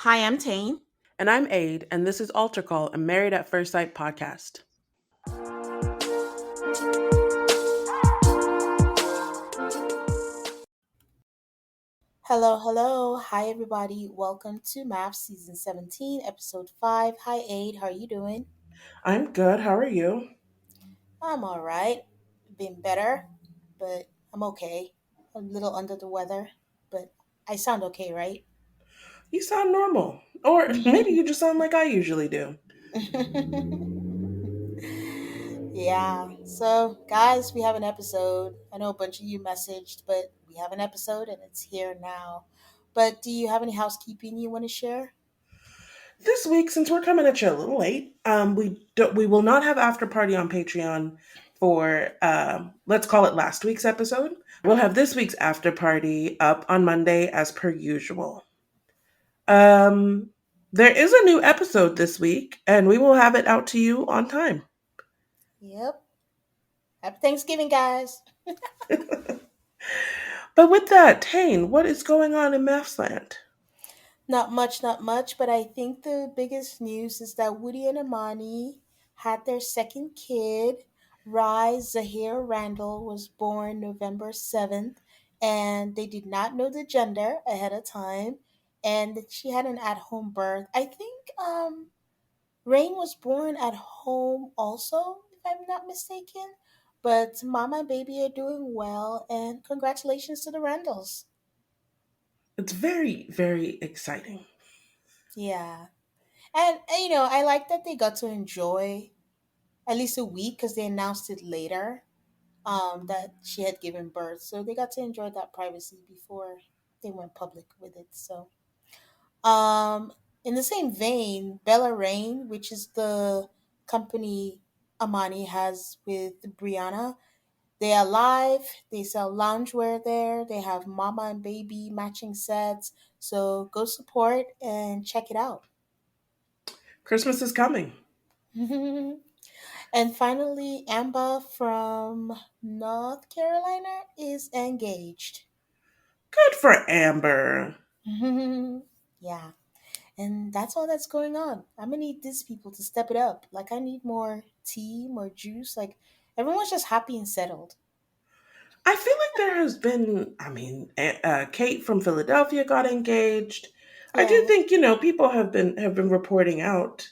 Hi, I'm Tane. And I'm Aid, and this is Altar Call, a Married at First Sight podcast. Hello, hello. Hi, everybody. Welcome to MAFS Season 17, Episode 5. Hi, Aid. How are you doing? I'm good. How are you? I'm all right. Been better, but I'm okay. A little under the weather, but I sound okay, right? You sound normal. Or maybe you just sound like I usually do. Yeah. So, guys, we have an episode. I know a bunch of you messaged, but we have an episode and it's here now. But do you have any housekeeping you want to share? This week, since we're coming at you a little late, we will not have after party on Patreon for let's call it last week's episode. We'll have this week's after party up on Monday as per usual. Um, there is a new episode this week, and we will have it out to you on time. Yep. Happy Thanksgiving, guys. But with that, Tane, what is going on in Maths land? Not much, not much, but I think the biggest news is that Woody and Amani had their second kid. Rye Zahir Randall was born November 7th, and they did not know the gender ahead of time. And she had an at home birth. I think Rain was born at home also, if I'm not mistaken. But Mama and baby are doing well, and congratulations to the Randalls. It's very, very exciting. Yeah. And I like that they got to enjoy at least a week because they announced it later that she had given birth. So they got to enjoy that privacy before they went public with it. So, um, in the same vein, Bella Rain, which is the company Amani has with Brianna, they are live. They sell loungewear there. They have mama and baby matching sets. So go support and check it out. Christmas is coming. And finally, Amber from North Carolina is engaged. Good for Amber. Yeah. And that's all that's going on. I'm gonna need these people to step it up. Like, I need more tea, more juice. Like, everyone's just happy and settled. I feel like there has been, Kate from Philadelphia got engaged. I do Yeah. think, people have been reporting out.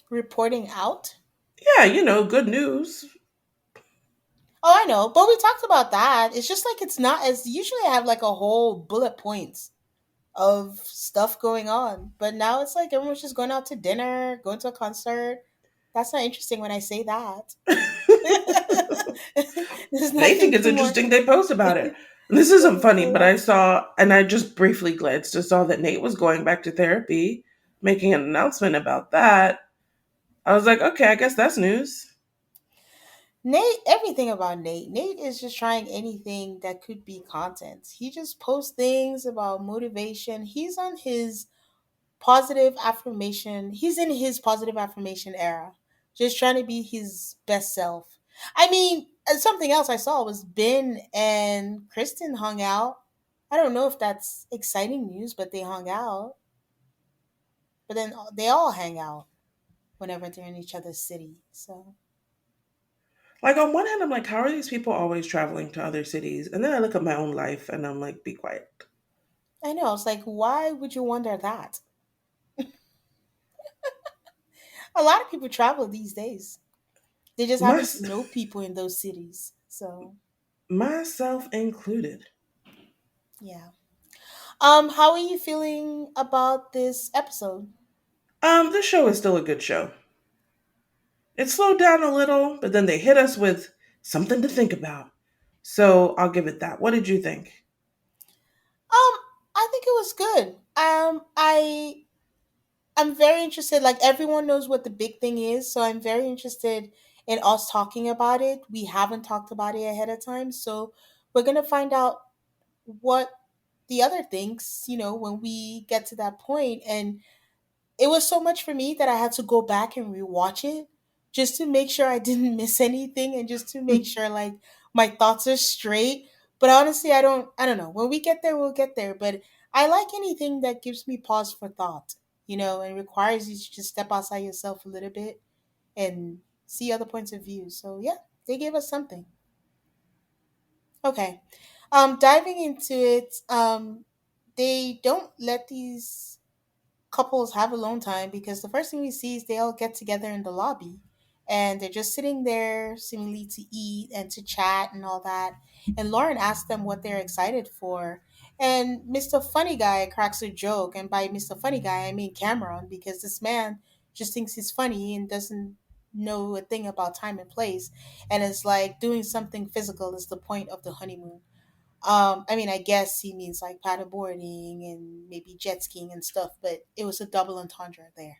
Reporting out. Yeah, good news. Oh, I know. But we talked about that. It's just like it's not as usually I have like a whole bullet points of stuff going on. But now it's like everyone's just going out to dinner, going to a concert. That's not interesting when I say that. There's They think nothing it's more. interesting. They post about it. This isn't funny, but I saw, and I just briefly glanced and saw that Nate was going back to therapy, making an announcement about that. I was like, okay, I guess that's news. Nate, everything about Nate. Nate is just trying anything that could be content. He just posts things about motivation. He's in his positive affirmation era, just trying to be his best self. I mean, something else I saw was Ben and Kristen hung out. I don't know if that's exciting news, but they hung out. But then they all hang out whenever they're in each other's city. So Like, on one hand, I'm like, how are these people always traveling to other cities? And then I look at my own life and I'm like, be quiet. I know, it's like, why would you wonder that? A lot of people travel these days. They just happen to Must know people in those cities. So myself included. yeah. How are you feeling about this episode? This show is still a good show. It slowed down a little, but then they hit us with something to think about. So I'll give it that. What did you think? I think it was good. I'm very interested. Like, everyone knows what the big thing is, so I'm very interested in us talking about it. We haven't talked about it ahead of time, so we're gonna find out what the other thinks. When we get to that point, and it was so much for me that I had to go back and rewatch it just to make sure I didn't miss anything and just to make sure like my thoughts are straight. But honestly, I don't know. When we get there, we'll get there. But I like anything that gives me pause for thought, and requires you to just step outside yourself a little bit and see other points of view. So yeah, they gave us something. Okay. Diving into it, they don't let these couples have alone time because the first thing we see is they all get together in the lobby and they're just sitting there seemingly to eat and to chat and all that. And Lauren asks them what they're excited for. And Mr. Funny Guy cracks a joke. And by Mr. Funny Guy, I mean Cameron, because this man just thinks he's funny and doesn't know a thing about time and place. And it's like doing something physical is the point of the honeymoon. I mean, I guess he means like paddleboarding and maybe jet skiing and stuff, but it was a double entendre there.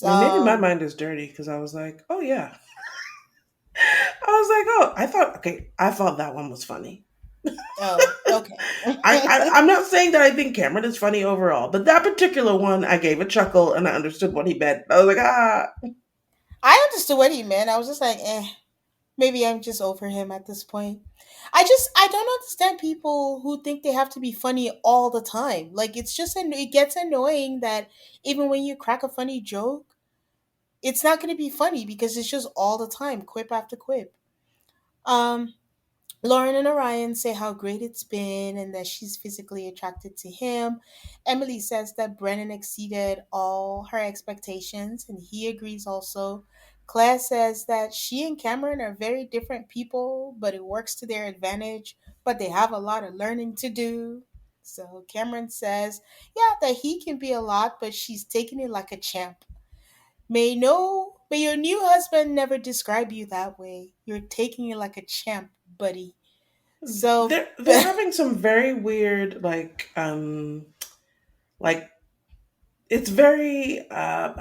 I mean, maybe my So, mind is dirty because I was like, oh yeah. I was like, oh, I thought that one was funny. oh, okay. I'm not saying that I think Cameron is funny overall, but that particular one, I gave a chuckle and I understood what he meant. I was like, ah. I understood what he meant. I was just like, maybe I'm just over him at this point. I don't understand people who think they have to be funny all the time. Like it gets annoying that even when you crack a funny joke, it's not going to be funny because it's just all the time, quip after quip. Um, Lauren and Orion say how great it's been and that she's physically attracted to him. Emily says that Brennan exceeded all her expectations, and he agrees also. Claire says that she and Cameron are very different people, but it works to their advantage, but they have a lot of learning to do. So Cameron says, yeah, that he can be a lot, but she's taking it like a champ. May your new husband never describe you that way. You're taking it like a champ, buddy. So, They're having some very weird like it's very I'm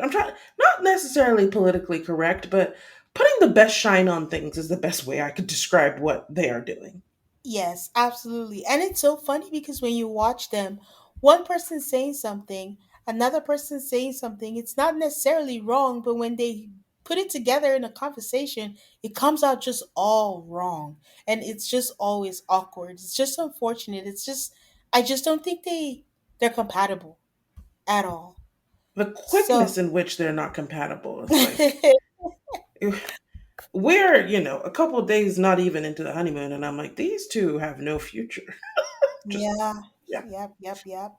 trying not necessarily politically correct, but putting the best shine on things is the best way I could describe what they are doing. yes, absolutely. And it's so funny because when you watch them, one person saying something, another person saying something, it's not necessarily wrong, but when they put it together in a conversation, it comes out just all wrong. And it's just always awkward. It's just unfortunate. I just don't think they're compatible at all. The So, quickness in which they're not compatible is like we're, a couple of days not even into the honeymoon and I'm like these two have no future. Just yeah, yeah. yep.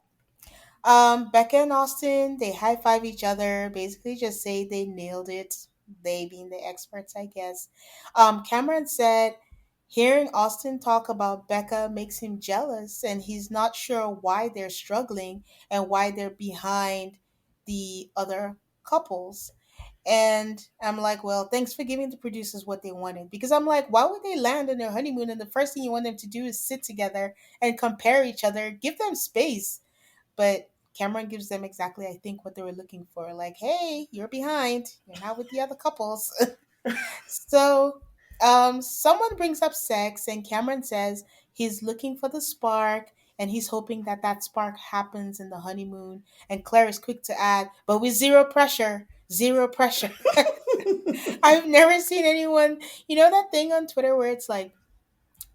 Becca and Austin, they high five each other, basically just say they nailed it. They being the experts, I guess. Cameron said hearing Austin talk about Becca makes him jealous, and he's not sure why they're struggling and why they're behind the other couples. And I'm like, well, thanks for giving the producers what they wanted. Because I'm like, why would they land on their honeymoon and the first thing you want them to do is sit together and compare each other? Give them space. But Cameron gives them exactly, I think, what they were looking for. Like, hey, you're behind. You're not with the other couples. So, someone brings up sex, and Cameron says he's looking for the spark, and he's hoping that that spark happens in the honeymoon. And Claire is quick to add, but with zero pressure. Zero pressure. I've never seen anyone, that thing on Twitter where it's like,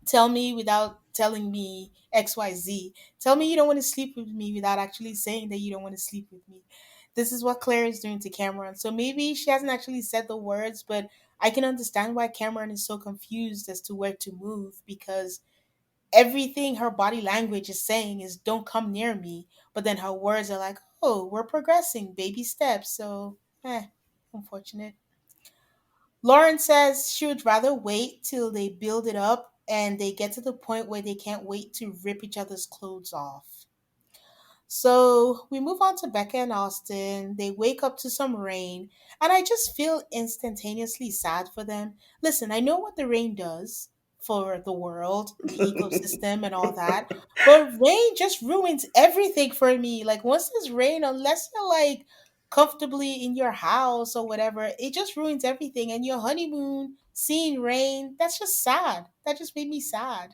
tell me without telling me XYZ. Tell me you don't want to sleep with me without actually saying that you don't want to sleep with me. This is what Claire is doing to Cameron. So maybe she hasn't actually said the words, but I can understand why Cameron is so confused as to where to move because everything her body language is saying is don't come near me, but then her words are like, oh, we're progressing, baby steps. So, unfortunate. Lauren says she would rather wait till they build it up and they get to the point where they can't wait to rip each other's clothes off. So we move on to Becca and Austin. They wake up to some rain, and I just feel instantaneously sad for them. Listen, I know what the rain does for the world, the ecosystem, and all that, but rain just ruins everything for me. Like, once there's rain, unless you're like comfortably in your house or whatever, it just ruins everything. And your honeymoon, seeing rain, that's just sad. That just made me sad.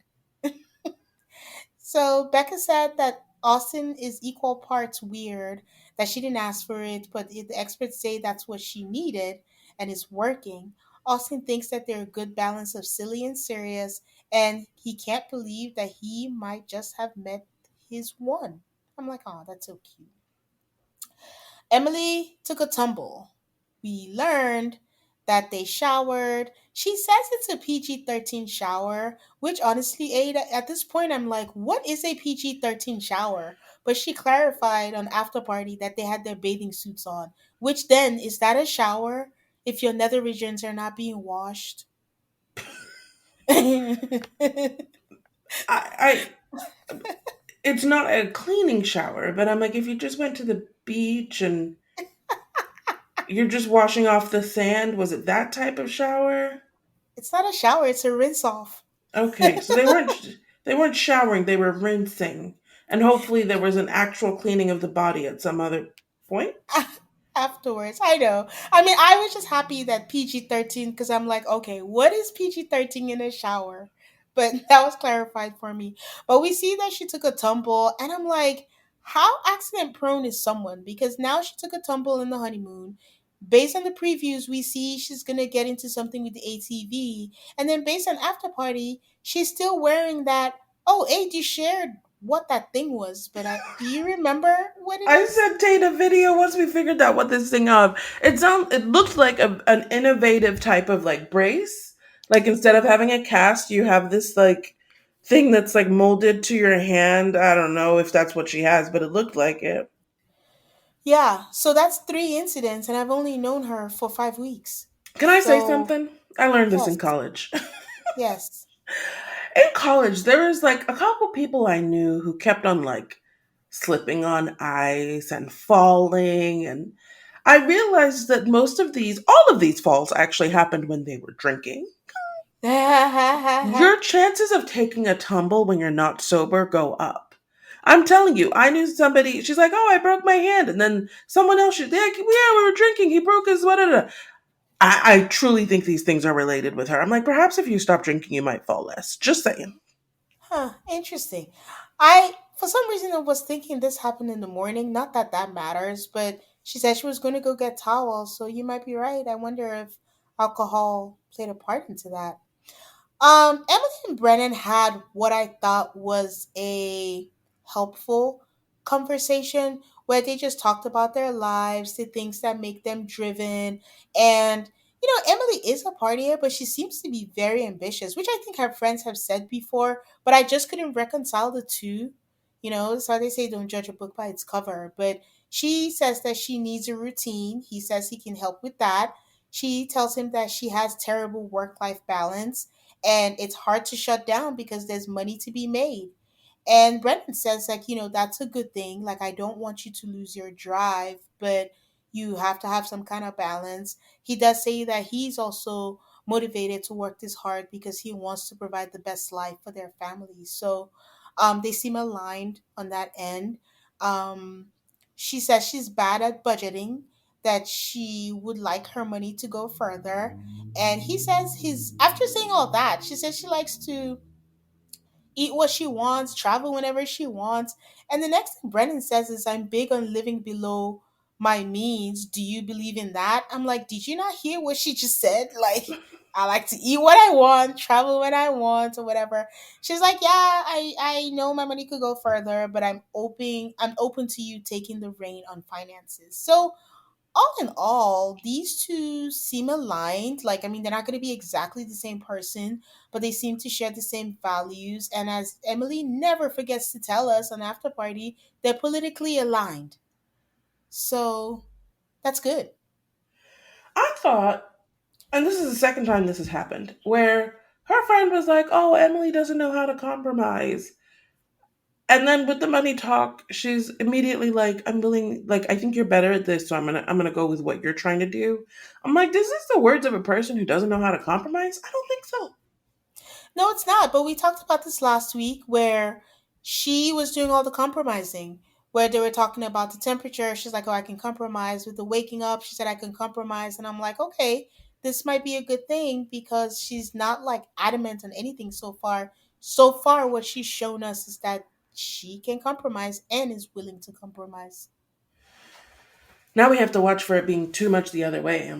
So Becca said that Austin is equal parts weird, that she didn't ask for it, but the experts say that's what she needed and it's working. Austin thinks that they're a good balance of silly and serious, and he can't believe that he might just have met his one. I'm like, oh, that's so cute. Emily took a tumble. We learned that they showered. She says it's a PG-13 shower, which honestly, Ada, at this point, I'm like, what is a PG-13 shower? But she clarified on After Party that they had their bathing suits on, which then, is that a shower if your nether regions are not being washed? I it's not a cleaning shower, but I'm like, if you just went to the beach and you're just washing off the sand, was it that type of shower? It's not a shower, it's a rinse off. Okay, so they weren't showering, they were rinsing. And hopefully there was an actual cleaning of the body at some other point. Afterwards. I know. I mean, I was just happy that PG-13, because I'm like, okay, what is PG-13 in a shower? But that was clarified for me. But we see that she took a tumble, and I'm like, how accident prone is someone? Because now she took a tumble in the honeymoon. Based on the previews, we see she's gonna get into something with the ATV, and then based on After Party, she's still wearing that. Oh, Aid, you shared what that thing was, but do you remember what it I is? sent Tate a video once we figured out what this thing of. It looked like an innovative type of like brace. Like instead of having a cast, you have this like thing that's like molded to your hand. I don't know if that's what she has, but it looked like it. Yeah, so that's three incidents, and I've only known her for 5 weeks. Can I say So, something? I learned this in yes, college. yes. In college, there was like a couple people I knew who kept on like slipping on ice and falling. And I realized that all of these falls actually happened when they were drinking. Your chances of taking a tumble when you're not sober go up. I'm telling you, I knew somebody, she's like, oh, I broke my hand. And then someone else, she's like, yeah, we were drinking. He broke his, whatever. I truly think these things are related with her. I'm like, perhaps if you stop drinking, you might fall less. Just saying. Huh, interesting. I, for some reason, I was thinking this happened in the morning. Not that that matters, but she said she was going to go get towels, so you might be right. I wonder if alcohol played a part into that. Emily and Brennan had what I thought was a helpful conversation where they just talked about their lives, the things that make them driven. And, Emily is a partier, but she seems to be very ambitious, which I think her friends have said before, but I just couldn't reconcile the two. That's why they say don't judge a book by its cover. But she says that she needs a routine. He says he can help with that. She tells him that she has terrible work life balance and it's hard to shut down because there's money to be made. And Brendan says, like, that's a good thing. Like, I don't want you to lose your drive, but you have to have some kind of balance. He does say that he's also motivated to work this hard because he wants to provide the best life for their family. So they seem aligned on that end. Um, she says she's bad at budgeting, that she would like her money to go further. And he says after saying all that, she says she likes to eat what she wants, travel whenever she wants. And the next thing Brennan says is, I'm big on living below my means. Do you believe in that? I'm like, did you not hear what she just said? Like, I like to eat what I want, travel when I want, or whatever. She's like, yeah, I know my money could go further, but I'm open to you taking the reign on finances. So all in all, these two seem aligned. Like, I mean, they're not going to be exactly the same person, but they seem to share the same values. And as Emily never forgets to tell us on After Party, they're politically aligned. So that's good. I thought, and this is the second time this has happened, where her friend was like, oh, Emily doesn't know how to compromise. And then with the money talk, she's immediately like, I'm willing, like, I think you're better at this, so I'm gonna go with what you're trying to do. I'm like, this is the words of a person who doesn't know how to compromise? I don't think so. No, it's not. But we talked about this last week where she was doing all the compromising, where they were talking about the temperature. She's like, oh, I can compromise with the waking up. She said, I can compromise. And I'm like, okay, this might be a good thing because she's not like adamant on anything so far. So far, what she's shown us is that she can compromise and is willing to compromise. Now we have to watch for it being too much the other way.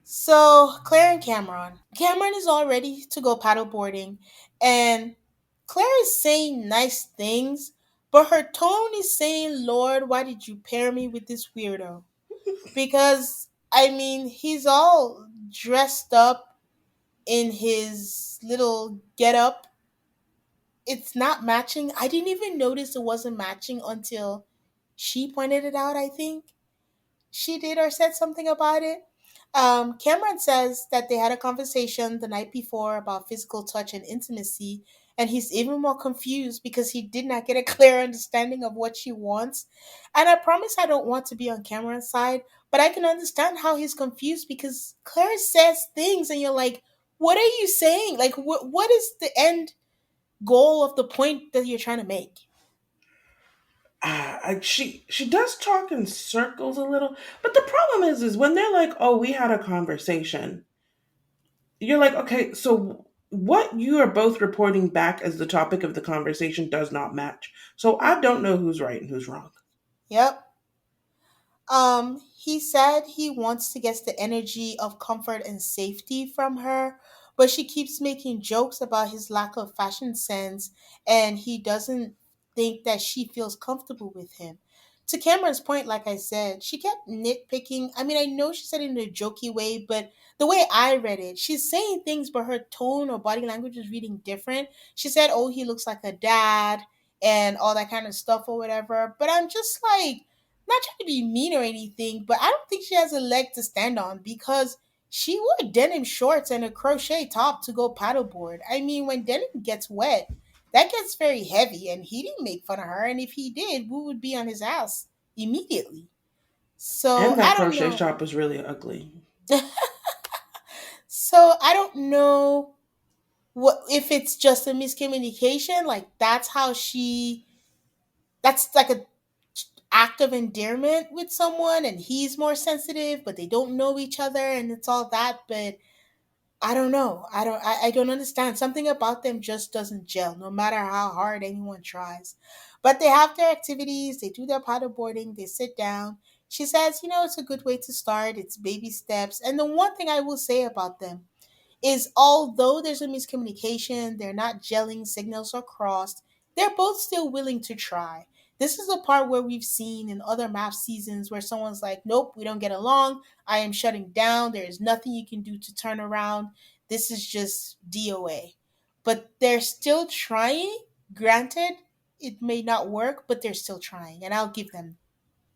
So Claire and Cameron. Cameron is all ready to go paddleboarding, and Claire is saying nice things, but her tone is saying, "Lord, why did you pair me with this weirdo?" Because I mean, he's all dressed up in his little get up. It's not matching. I didn't even notice it wasn't matching until she pointed it out, I think. She did or said something about it. Cameron says that they had a conversation the night before about physical touch and intimacy, and he's even more confused because he did not get a clear understanding of what she wants. And I promise I don't want to be on Cameron's side, but I can understand how he's confused because Claire says things, and you're like, what are you saying? Like, what is the end goal of the point that you're trying to make? She does talk in circles a little, but the problem is when they're like, "Oh, we had a conversation." You're like, "Okay, so what you are both reporting back as the topic of the conversation does not match." So I don't Mm-mm. know who's right and who's wrong. Yep. He said he wants to get the energy of comfort and safety from her, but she keeps making jokes about his lack of fashion sense, and he doesn't think that she feels comfortable with him. To Cameron's point, like I said, she kept nitpicking. I mean, I know she said it in a jokey way, but the way I read it, she's saying things, but her tone or body language is reading different. She said, "Oh, he looks like a dad," and all that kind of stuff or whatever. But I'm just like, not trying to be mean or anything, but I don't think she has a leg to stand on because she wore denim shorts and a crochet top to go paddleboard. I mean, when denim gets wet, that gets very heavy, and he didn't make fun of her. And if he did, we would be on his ass immediately. So And that I don't crochet know. shop was really ugly. So I don't know what if it's just a miscommunication. Like that's like a act of endearment with someone, and he's more sensitive, but they don't know each other, and it's all that. But I don't know. I don't understand. Something about them just doesn't gel, no matter how hard anyone tries. But they have their activities, they do their paddleboarding, they sit down. She says, it's a good way to start. It's baby steps. And the one thing I will say about them is although there's a miscommunication, they're not gelling, signals are crossed, they're both still willing to try. This is the part where we've seen in other map seasons where someone's like, nope, we don't get along. I am shutting down. There is nothing you can do to turn around. This is just DOA. But they're still trying. Granted, it may not work, but they're still trying. And I'll give them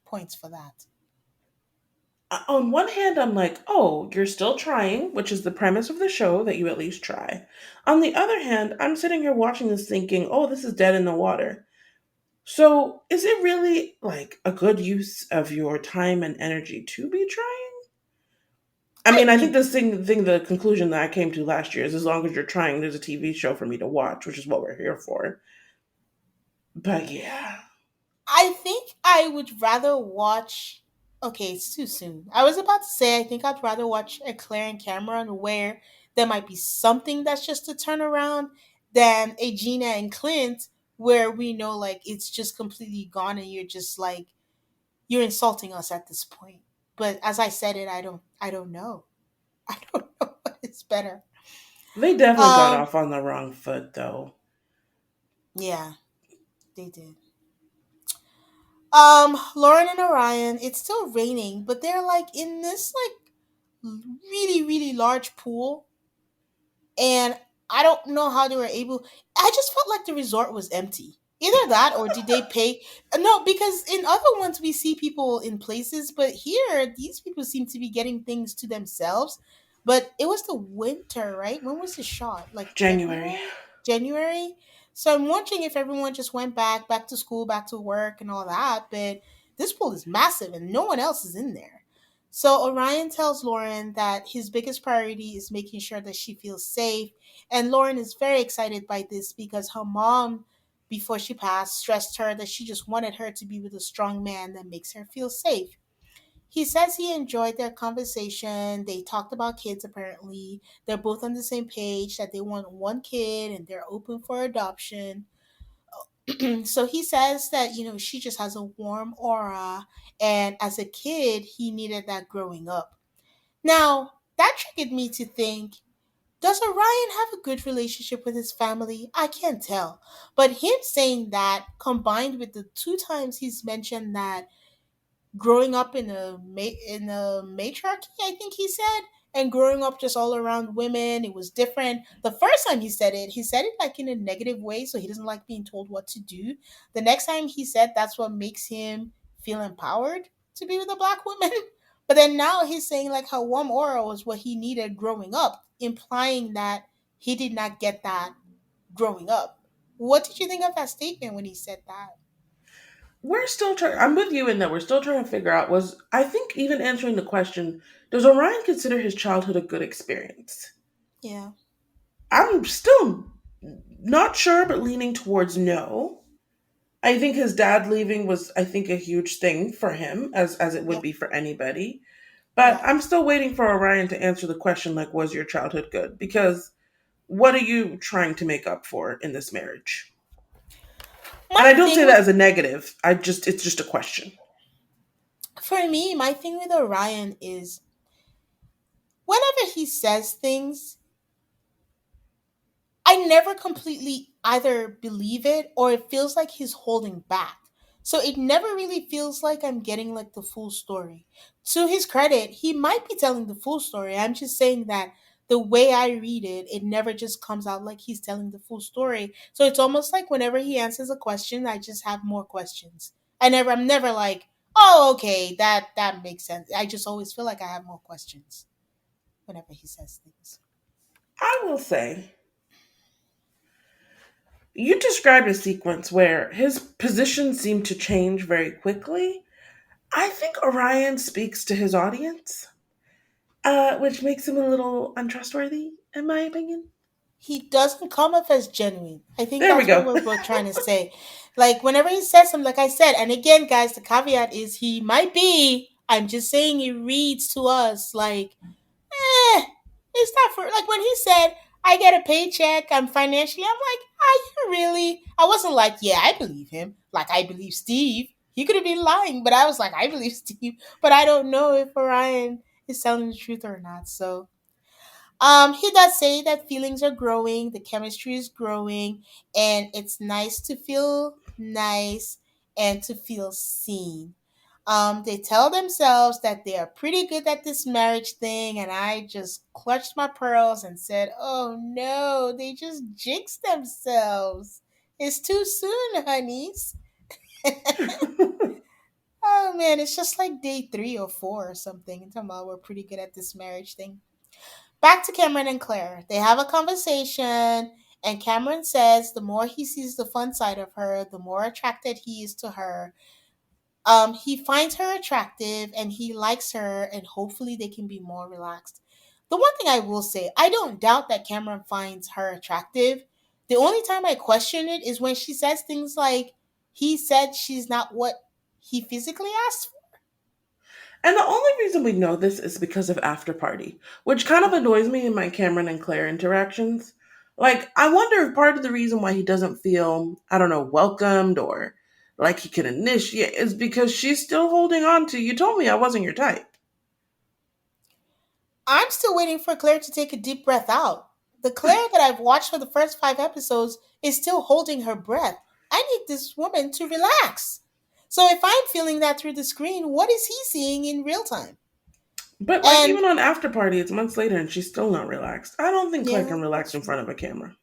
points for that. On one hand, I'm like, "Oh, you're still trying," which is the premise of the show, that you at least try. On the other hand, I'm sitting here watching this thinking, "Oh, this is dead in the water." So, is it really like a good use of your time and energy to be trying? I I mean, I think mean, the conclusion that I came to last year is as long as you're trying, there's a TV show for me to watch, which is what we're here for. But yeah, I think I would rather watch. Okay, it's too soon. I was about to say I think I'd rather watch a Claire and Cameron where there might be something that's just a turnaround than a Gina and Clint where we know like it's just completely gone and you're just like you're insulting us at this point. But as I said it, I don't know. I don't know what is better. they definitely got Um off on the wrong foot, though. yeah, they did. Lauren and Orion, it's still raining, but they're like in this like really, really large pool. And I don't know how they were able. I just felt like the resort was empty. Either that or did they pay? No, because in other ones we see people in places, but here these people seem to be getting things to themselves. But it was the winter, right? When was the shot? Like January. February, January. So I'm wondering if everyone just went back to school, back to work, and all that. But this pool is massive, and no one else is in there. So Orion tells Lauren that his biggest priority is making sure that she feels safe. And Lauren is very excited by this because her mom, before she passed, stressed her that she just wanted her to be with a strong man that makes her feel safe. He says he enjoyed their conversation. They talked about kids apparently. They're both on the same page that they want one kid and they're open for adoption. So he says that, she just has a warm aura. And as a kid, he needed that growing up. Now, That triggered me to think, does Orion have a good relationship with his family? I can't tell. But him saying that, combined with the two times he's mentioned that growing up in a matriarchy, I think he said, and growing up just all around women, it was different. The first time he said it like in a negative way, so he doesn't like being told what to do. The next time he said that's what makes him feel empowered to be with a black woman. But then now he's saying like how warm aura was what he needed growing up, implying that he did not get that growing up. What did you think of that statement when he said that? We're still trying. I'm with you in that we're still trying to figure out. Was I think even answering the question, does Orion consider his childhood a good experience? Yeah, I'm still not sure, but leaning towards no. I think his dad leaving was, I think, a huge thing for him, as it would yeah, be for anybody. But yeah. I'm still waiting for Orion to answer the question, like, was your childhood good? Because what are you trying to make up for in this marriage? And My I don't say thing that with as a negative. It's just a question. For me, my thing with Orion is whenever he says things, I never completely either believe it or it feels like he's holding back. So it never really feels like I'm getting like the full story. To his credit, he might be telling the full story. I'm just saying that the way I read it, it never just comes out like he's telling the full story. So it's almost like whenever he answers a question, I just have more questions. I'm never like, oh, okay, that makes sense. I just always feel like I have more questions whenever he says things. I will say, you described a sequence where his position seemed to change very quickly. I think Orion speaks to his audience, which makes him a little untrustworthy, in my opinion. He doesn't come off as genuine. I think There we that's what go. we're both trying to say. Like whenever he says something, like I said, and again, guys, the caveat is he might be. I'm just saying it reads to us like, eh, it's not for like when he said, I get a paycheck, I'm financially, I'm like, are you really? I wasn't like, yeah, I believe him. Like I believe Steve. He could have been lying, but I was like, I believe Steve. But I don't know if Orion is telling the truth or not. So he does say that feelings are growing, the chemistry is growing, and it's nice to feel nice and to feel seen. They tell themselves that they are pretty good at this marriage thing, and I just clutched my pearls and said, "Oh no, they just jinxed themselves. It's too soon, honeys." Oh man, it's just like day 3 or 4 or something. And talking about we're pretty good at this marriage thing. Back to Cameron and Claire. They have a conversation, and Cameron says the more he sees the fun side of her, the more attracted he is to her. He finds her attractive and he likes her, and hopefully they can be more relaxed. The one thing I will say, I don't doubt that Cameron finds her attractive. The only time I question it is when she says things like, he said she's not what he physically asked And the only reason we know this is because of After Party, which kind of for. annoys me in my Cameron and Claire interactions. Like, I wonder if part of the reason why he doesn't feel, I don't know, welcomed or like he can initiate is because she's still holding on to, you told me I wasn't your type. I'm still waiting for Claire to take a deep breath out. The Claire that I've watched for the first 5 episodes is still holding her breath. I need this woman to relax. So if I'm feeling that through the screen, what is he seeing in real time? But like And even on After Party, it's months later and she's still not relaxed. I don't think Claire yeah, can relax that's in true. front of a camera.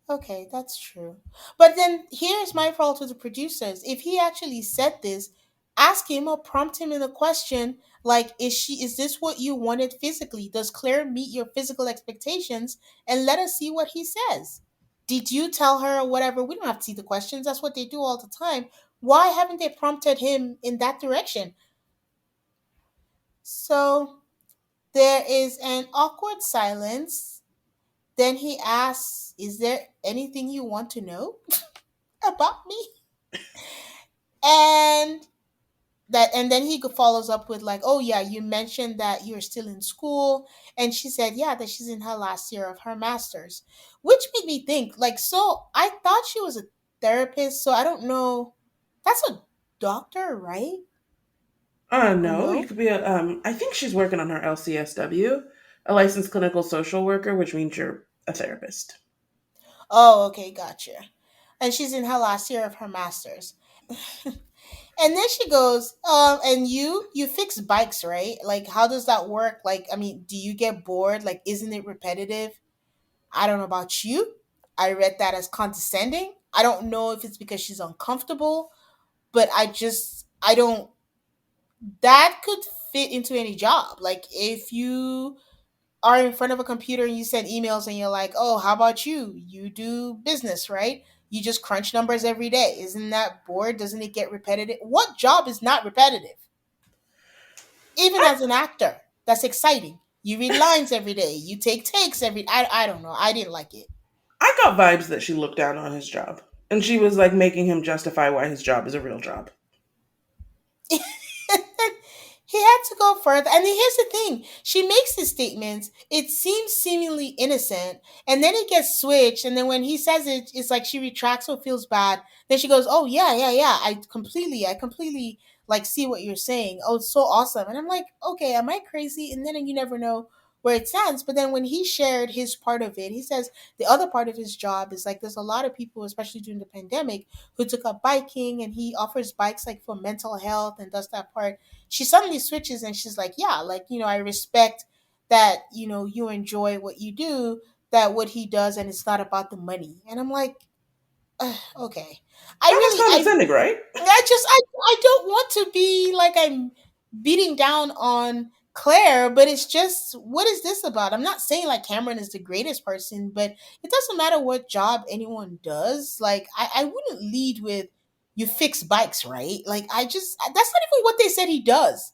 Okay, that's true. But then here's my fault with the producers. If he actually said this, ask him or prompt him in a question like, is this what you wanted physically? Does Claire meet your physical expectations? And let us see what he says. Did you tell her or whatever? We don't have to see the questions. That's what they do all the time. Why haven't they prompted him in that direction? So there is an awkward silence. Then he asks, is there anything you want to know about me? And and then he follows up with like, oh yeah, you mentioned that you're still in school. And she said, yeah, that she's in her last year of her master's, which made me think like, so I thought she was a therapist, so I don't know. That's a doctor, right? Or No, you no? could be a I think she's working on her LCSW. a licensed clinical social worker, which means you're a therapist. Oh, okay, gotcha. And she's in her last year of her master's. And then she goes, and you fix bikes, right? Like, how does that work? Like, I mean, do you get bored? Like, isn't it repetitive? I don't know about you. I read that as condescending. I don't know if it's because she's uncomfortable, but I don't, that could fit into any job. Like, if you are in front of a computer and you send emails and you're like, oh, how about you? You do business, right? You just crunch numbers every day. Isn't that bored? Doesn't it get repetitive? What job is not repetitive? Even I, as an actor, that's exciting. You read lines every day. You take takes every. I don't know. I didn't like it. I got vibes that she looked down on his job. And she was like making him justify why his job is a real job. He had to go further. And then here's the thing: she makes his statements. It seems seemingly innocent, and then it gets switched. And then when he says it, it's like she retracts or feels bad. Then she goes, "Oh yeah, yeah, yeah. I completely like see what you're saying. Oh, it's so awesome." And I'm like, "Okay, am I crazy?" And then you never know where it stands. But then when he shared his part of it, he says the other part of his job is like there's a lot of people, especially during the pandemic, who took up biking, and he offers bikes like for mental health and does that part. She suddenly switches and she's like, yeah, like, I respect that, you enjoy what you do, that what he does, and it's not about the money. And I'm like, okay. I That was really, condescending, right? I don't want to be like I'm beating down on Claire, but it's just, what is this about? I'm not saying like Cameron is the greatest person, but it doesn't matter what job anyone does. Like, I wouldn't lead with, you fix bikes, right? Like, that's not even what they said he does.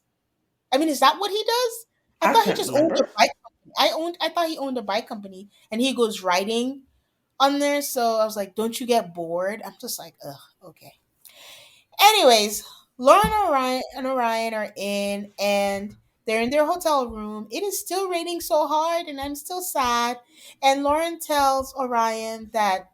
I mean, is that what he does? I I thought he can't just owned a remember. bike company. I thought he owned a bike company and he goes riding on there. So I was like, don't you get bored? I'm just like, ugh, okay. Anyways, Lauren and Orion are in and they're in their hotel room. It is still raining so hard and I'm still sad. And Lauren tells Orion that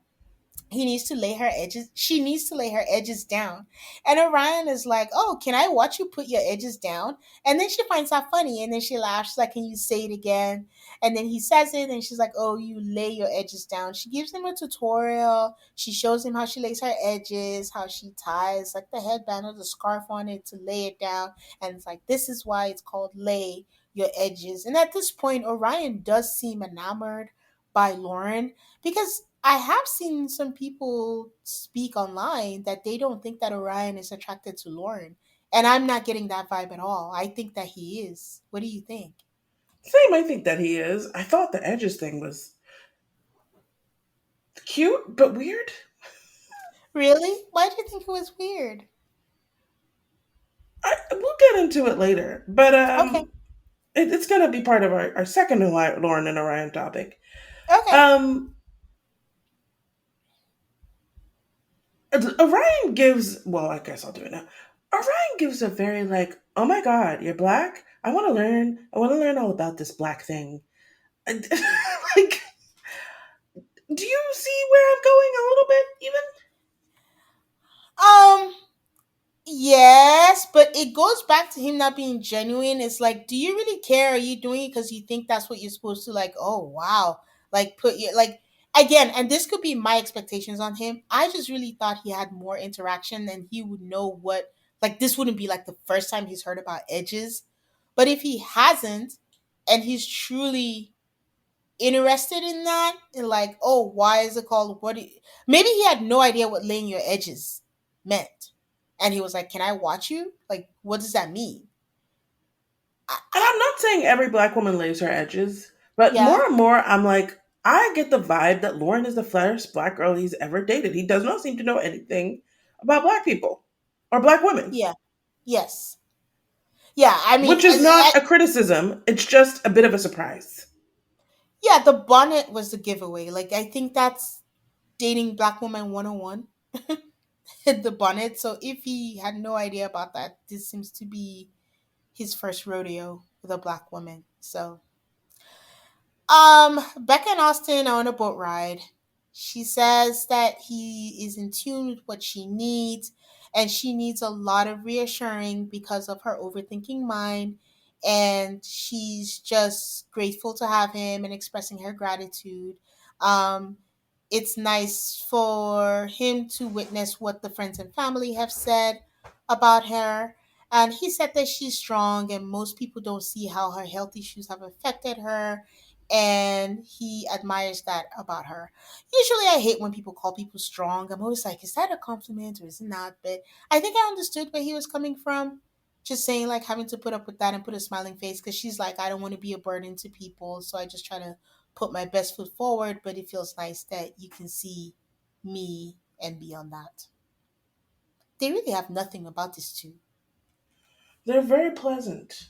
she needs to lay her edges down. And Orion is like, oh, can I watch you put your edges down? And then she finds that funny and then she laughs. She's like, can you say it again? And then he says it and she's like, oh, you lay your edges down. She gives him a tutorial. She shows him how she lays her edges, how she ties like the headband or the scarf on it to lay it down. And it's like, this is why it's called lay your edges. And at this point, Orion does seem enamored by Lauren, because I have seen some people speak online that they don't think that Orion is attracted to Lauren. And I'm not getting that vibe at all. I think that he is. What do you think? Same, I think that he is. I thought the edges thing was cute, but weird. Really? Why do you think it was weird? We'll get into it later. But Okay. it's going to be part of our second Lauren and Orion topic. Okay. Um, Orion gives, well, I guess I'll do it now. Orion gives a very like, oh my God, you're black? I want to learn all about this black thing. And, like, do you see where I'm going a little bit, even? Um, yes, but it goes back to him not being genuine. It's like, do you really care? Are you doing it because you think that's what you're supposed to, like, oh wow. Like, put your like, again, and this could be my expectations on him. I just really thought he had more interaction and he would know what, like, this wouldn't be like the first time he's heard about edges. But if he hasn't and he's truly interested in that, and like, oh, why is it called maybe he had no idea what laying your edges meant, and he was like, can I watch you, like, what does that mean? And I'm not saying every black woman lays her edges, but Yeah, more and more, I'm like, I get the vibe that Lauren is the first black girl he's ever dated. He does not seem to know anything about black people or black women, yeah, yes, yeah, I mean, which is not a criticism. It's just a bit of a surprise. yeah, the bonnet was the giveaway. Like, I think that's dating black woman 101. The bonnet. So if he had no idea about that, this seems to be his first rodeo with a black woman. So Becca and Austin are on a boat ride. She says that he is in tune with what she needs, and she needs a lot of reassuring because of her overthinking mind. and she's just grateful to have him and expressing her gratitude. Um, it's nice for him to witness what the friends and family have said about her. And he said that she's strong, and most people don't see how her health issues have affected her. And he admires that about her. Usually, I hate when people call people strong. I'm always like, is that a compliment or is it not? But I think I understood where he was coming from, just saying like having to put up with that and put a smiling face, because she's like, I don't want to be a burden to people, so I just try to put my best foot forward. But it feels nice that you can see me and beyond that. They really have nothing about these two. They're very pleasant.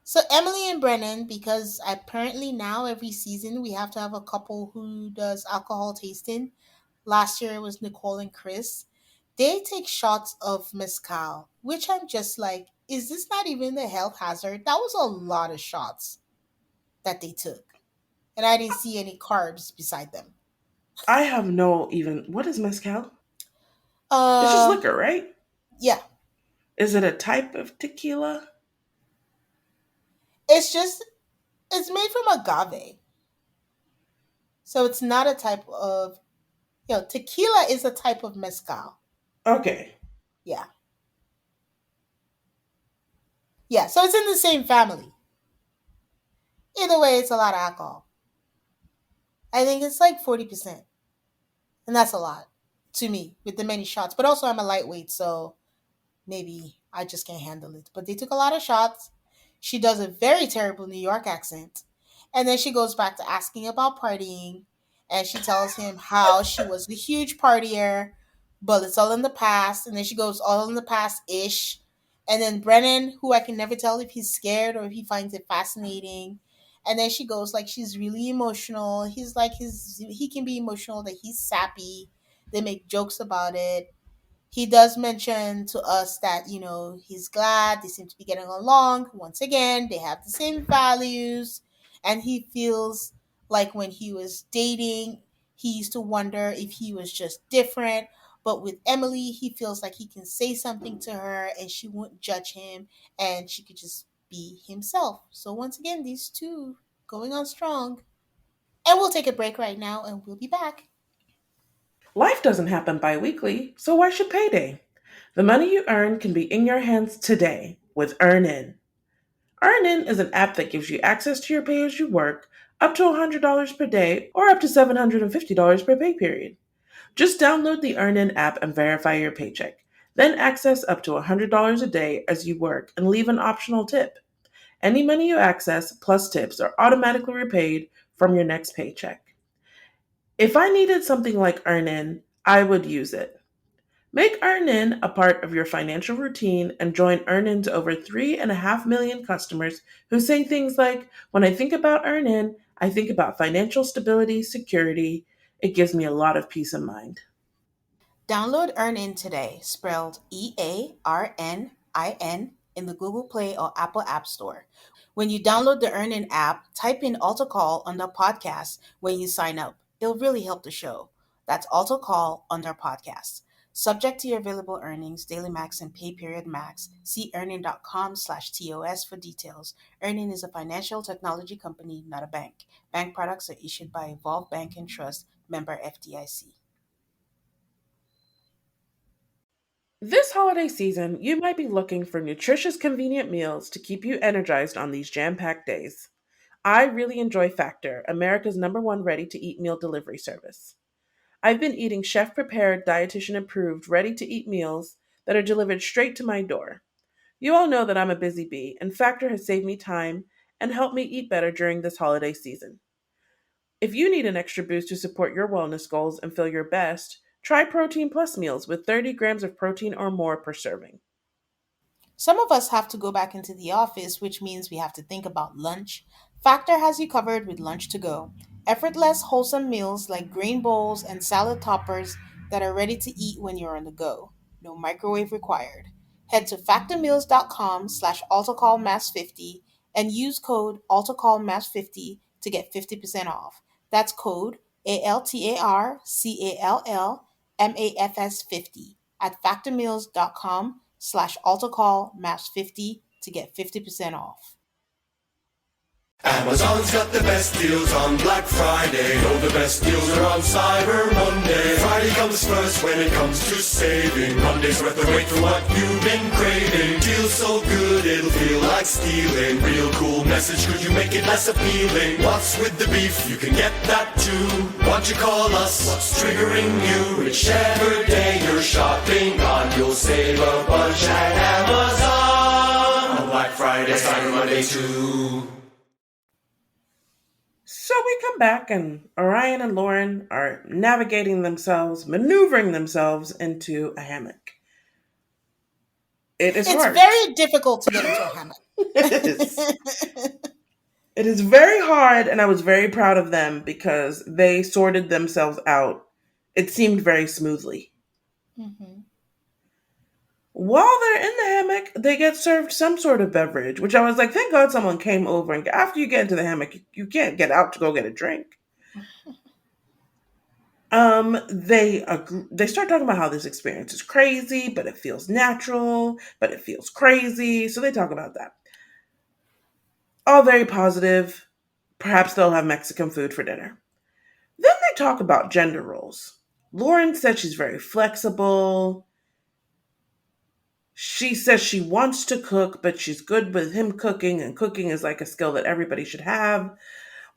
So Emily and Brennan, because apparently now every season we have to have a couple who does alcohol tasting. Last year it was Nicole and Chris. They take shots of mezcal, which I'm just like, is this not even a health hazard? That was a lot of shots that they took, and I didn't see any carbs beside them. I have no even. What is mezcal? It's just Uh, liquor, right? yeah, Is it a type of tequila? it's just it's made from agave, so it's not a type of, tequila is a type of mezcal. Okay. Yeah, yeah, so it's in the same family. Either way, it's a lot of alcohol. I think it's like 40%, and that's a lot to me with the many shots. But also, I'm a lightweight, so maybe I just can't handle it. But they took a lot of shots. She does a very terrible New York accent. And then she goes back to asking about partying. And she tells him how she was the huge partier, but it's all in the past. And then she goes, all in the past ish. And then Brennan, who I can never tell if he's scared or if he finds it fascinating. And then she goes, like, she's really emotional. He's like, he can be emotional, that he's sappy. They make jokes about it. He does mention to us that, he's glad they seem to be getting along. Once again, they have the same values. And he feels like when he was dating, he used to wonder if he was just different. But with Emily, he feels like he can say something to her and she won't judge him, and she could just be himself. So, once again, these two going on strong. And we'll take a break right now and we'll be back. Life doesn't happen bi weekly, so why should payday? The money you earn can be in your hands today with EarnIn. EarnIn is an app that gives you access to your pay as you work, up to $100 per day or up to $750 per pay period. Just download the EarnIn app and verify your paycheck. Then access up to $100 a day as you work and leave an optional tip. Any money you access plus tips are automatically repaid from your next paycheck. If I needed something like EarnIn, I would use it. Make EarnIn a part of your financial routine and join EarnIn's over 3.5 million customers who say things like, when I think about EarnIn, I think about financial stability, security. It gives me a lot of peace of mind. Download EarnIn today, spelled EARNIN, in the Google Play or Apple App Store. When you download the EarnIn app, type in Alto Call under podcast when you sign up. It'll really help the show. That's Alto Call under podcast. Subject to your available earnings, daily max, and pay period max. See earnin.com/TOS for details. Earnin is a financial technology company, not a bank. Bank products are issued by Evolve Bank and Trust, member FDIC. This holiday season, you might be looking for nutritious, convenient meals to keep you energized on these jam packed days. I really enjoy Factor, America's #1 ready to eat meal delivery service. I've been eating chef prepared, dietitian approved, ready to eat meals that are delivered straight to my door. You all know that I'm a busy bee, and Factor has saved me time and helped me eat better during this holiday season. If you need an extra boost to support your wellness goals and feel your best, try Protein Plus meals with 30 grams of protein or more per serving. Some of us have to go back into the office, which means we have to think about lunch. Factor has you covered with lunch to go. Effortless, wholesome meals like grain bowls and salad toppers that are ready to eat when you're on the go. No microwave required. Head to factormeals.com/AltocallMass50 and use code AltocallMass50 to get 50% off. That's code ALTARCALLMAFS50 at factormeals.com alter call MAFS50 to get 50% off. Amazon's got the best deals on Black Friday. Oh, the best deals are on Cyber Monday. Friday comes first when it comes to saving. Monday's worth the wait for what you've been craving. Deals so good it'll feel like stealing. Real cool message, could you make it less appealing? What's with the beef? You can get that too. Why don't you call us? What's triggering you? Whichever day you're shopping on, you'll save a bunch at Amazon. On Black Friday, Cyber Monday too. So we come back, and Orion and Lauren are navigating themselves, maneuvering themselves into a hammock. It is It's hard. very difficult to get into a hammock. It is. It is very hard, and I was very proud of them because they sorted themselves out. It seemed very smoothly. Hmm. While they're in the hammock, they get served some sort of beverage, which I was like, thank God someone came over. And after you get into the hammock, you can't get out to go get a drink. They start talking about how this experience is crazy, but it feels natural, but it feels crazy. So they talk about that. All very positive. Perhaps they'll have Mexican food for dinner. Then they talk about gender roles. Lauren said she's very flexible. She says she wants to cook, but she's good with him cooking, and cooking is like a skill that everybody should have.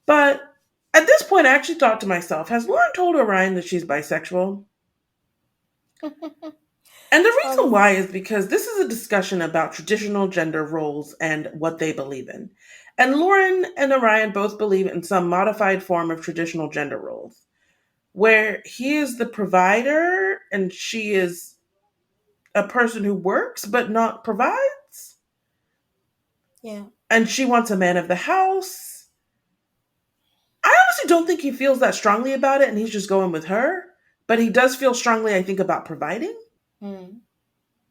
But at this point, I actually thought to myself, has Lauren told Orion that she's bisexual? And the reason um, why is because this is a discussion about traditional gender roles and what they believe in. And Lauren and Orion both believe in some modified form of traditional gender roles, where he is the provider and she is a person who works but not provides. yeah. And she wants a man of the house. I honestly don't think he feels that strongly about it and he's just going with her. But he does feel strongly, I think, about providing. Mm.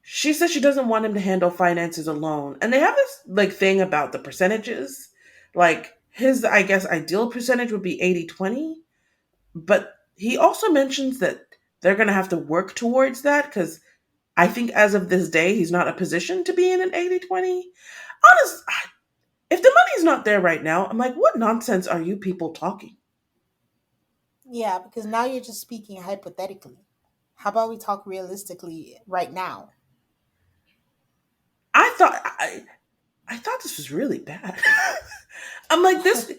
She says she doesn't want him to handle finances alone. And they have this like thing about the percentages. Like his, I guess, ideal percentage would be 80-20. But he also mentions that they're going to have to work towards that because I think as of this day, he's not in a position to be in an 80-20. Honest, if the money's not there right now, I'm like, what nonsense are you people talking? Yeah, because now you're just speaking hypothetically. How about we talk realistically right now? I thought I thought this was really bad. I'm like this.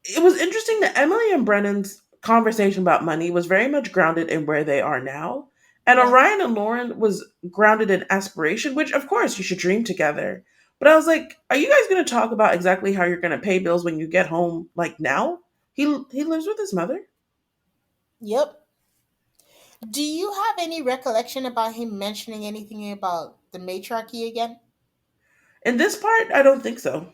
It was interesting that Emily and Brennan's conversation about money was very much grounded in where they are now, and Yeah. Orion and Lauren was grounded in aspiration, which of course you should dream together. But I was like, are you guys going to talk about exactly how you're going to pay bills when you get home? Like now, he lives with his mother. Yep. Do you have any recollection about him mentioning anything about the matriarchy again? In this part, I don't think so.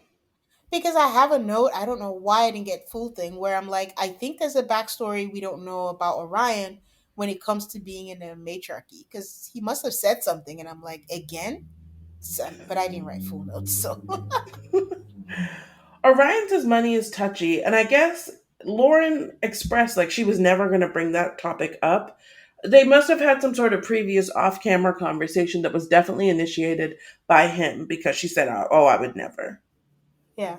Because I have a note, I don't know why I didn't get full thing, where I'm like, I think there's a backstory we don't know about Orion when it comes to being in a matriarchy. Because he must have said something, and I'm like, again? So, but I didn't write full notes, so. Orion says money is touchy, and I guess Lauren expressed like she was never going to bring that topic up. They must have had some sort of previous off camera conversation that was definitely initiated by him because she said, oh, I would never. Yeah.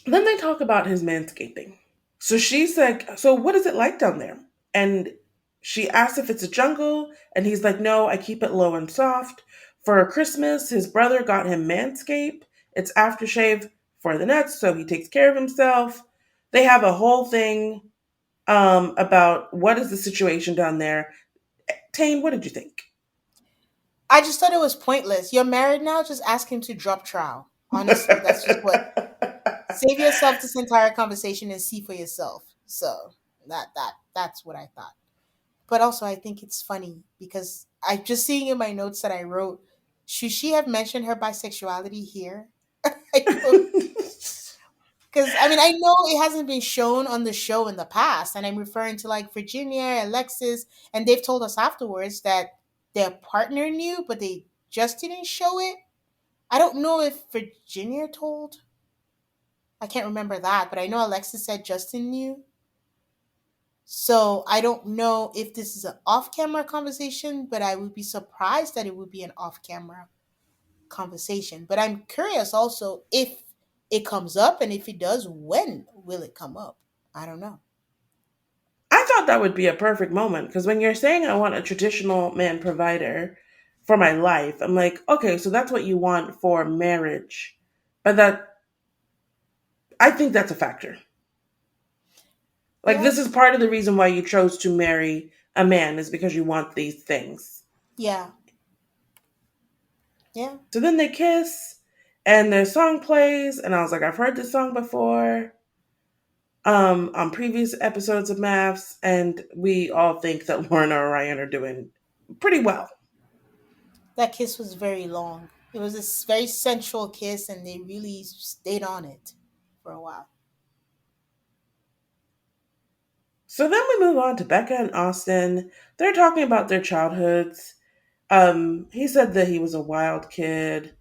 Then they talk about his manscaping. So she's like, so what is it like down there? And she asks if it's a jungle, and he's like, no, I keep it low and soft. For Christmas, his brother got him Manscaped. It's aftershave for the nuts, so he takes care of himself. They have a whole thing about what is the situation down there. Tane, what did you think? I just thought it was pointless. You're married now, just ask him to drop trowel. Honestly, that's just what. Save yourself this entire conversation and see for yourself. So that's what I thought. But also, I think it's funny because I just seeing in my notes that I wrote, should she have mentioned her bisexuality here? I don't, because I mean I know it hasn't been shown on the show in the past, and I'm referring to like Virginia, Alexis, and they've told us afterwards that their partner knew, but they just didn't show it. I don't know if Virginia told. I can't remember that, but I know Alexis said Justin knew. So I don't know if this is an off-camera conversation, but I would be surprised that it would be an off-camera conversation. But I'm curious also if it comes up, and if it does, when will it come up? I don't know. I thought that would be a perfect moment because when you're saying I want a traditional man provider for my life, I'm like, okay, so that's what you want for marriage. But that I think that's a factor. Like Yeah, this is part of the reason why you chose to marry a man is because you want these things. yeah, yeah. So then they kiss and their song plays and I was like, I've heard this song before on previous episodes of MAFS, and we all think that Lauren and Orion are doing pretty well. That kiss was very long. It was a very sensual kiss, and they really stayed on it for a while. So then we move on to Becca and Austin. They're talking about their childhoods. He said that he was a wild kid.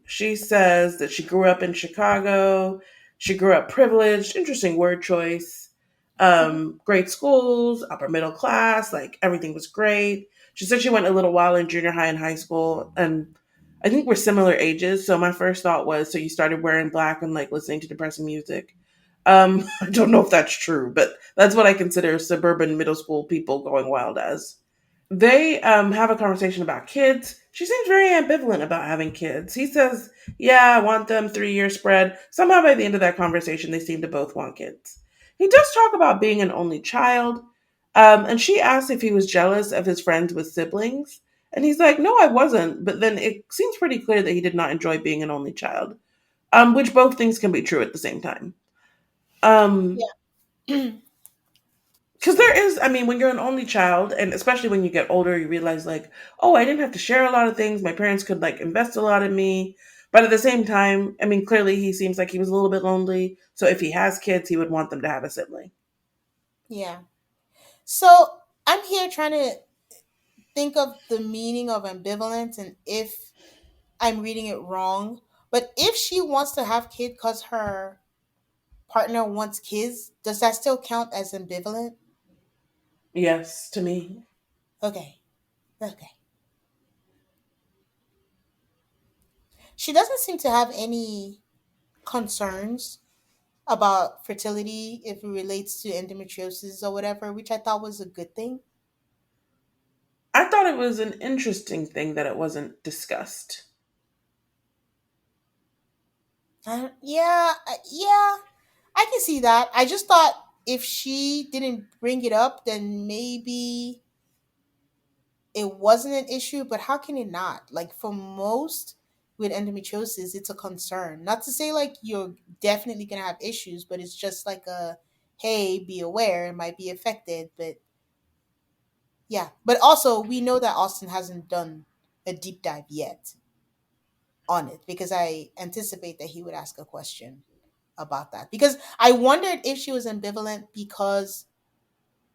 She says that she grew up in Chicago. She grew up privileged. Interesting word choice. Great schools, upper middle class, like everything was great. She said she went a little while in junior high and high school, and I think we're similar ages. So my first thought was, so you started wearing black and like listening to depressing music. I don't know if that's true, but that's what I consider suburban middle school people going wild as. They have a conversation about kids. She seems very ambivalent about having kids. He says, yeah, I want them 3 year spread. Somehow by the end of that conversation, they seem to both want kids. He does talk about being an only child. And she asks if he was jealous of his friends with siblings. And he's like, no, I wasn't. But then it seems pretty clear that he did not enjoy being an only child, which both things can be true at the same time. Um, Yeah. because there is, I mean, when you're an only child, and especially when you get older, you realize like, oh, I didn't have to share a lot of things. My parents could like invest a lot in me. But at the same time, I mean, clearly he seems like he was a little bit lonely. So if he has kids, he would want them to have a sibling. Yeah. So I'm here trying to think of the meaning of ambivalence and if I'm reading it wrong. But if she wants to have kids because her partner wants kids, does that still count as ambivalent? Yes, to me. Okay. Okay. She doesn't seem to have any concerns about fertility if it relates to endometriosis or whatever, which I thought was a good thing. I thought it was an interesting thing that it wasn't discussed. Yeah, I can see that. I just thought if she didn't bring it up, then maybe it wasn't an issue. But how can it not? Like for most with endometriosis, it's a concern. Not to say like you're definitely gonna have issues, but it's just like a hey, be aware, it might be affected. But yeah, but also we know that Austin hasn't done a deep dive yet on it because I anticipate that he would ask a question about that because I wondered if she was ambivalent because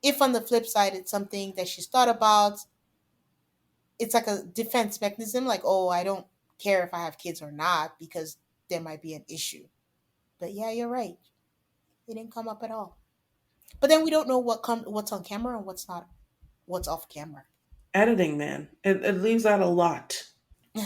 if on the flip side it's something that she's thought about, it's like a defense mechanism like, oh, I don't care if I have kids or not because there might be an issue. But yeah, you're right, it didn't come up at all. But then we don't know what's on camera and what's not, what's off camera. Editing, man. It leaves out a lot. There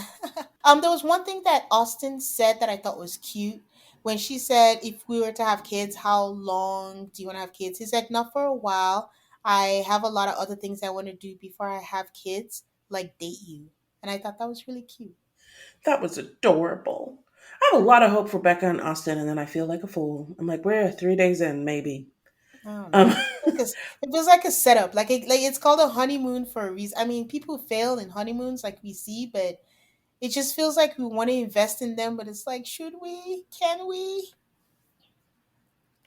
was one thing that Austin said that I thought was cute when she said, "If we were to have kids, how long do you want to have kids?" He said, "Not for a while. I have a lot of other things I want to do before I have kids, like date you." And I thought that was really cute. That was adorable. I have a lot of hope for Becca and Austin, and then I feel like a fool. I'm like, we're 3 days in, maybe. I don't Um, know. It feels like a setup. Like it's called a honeymoon for a reason. I mean, people fail in honeymoons, like we see, but it just feels like we want to invest in them. But it's like, should we? Can we?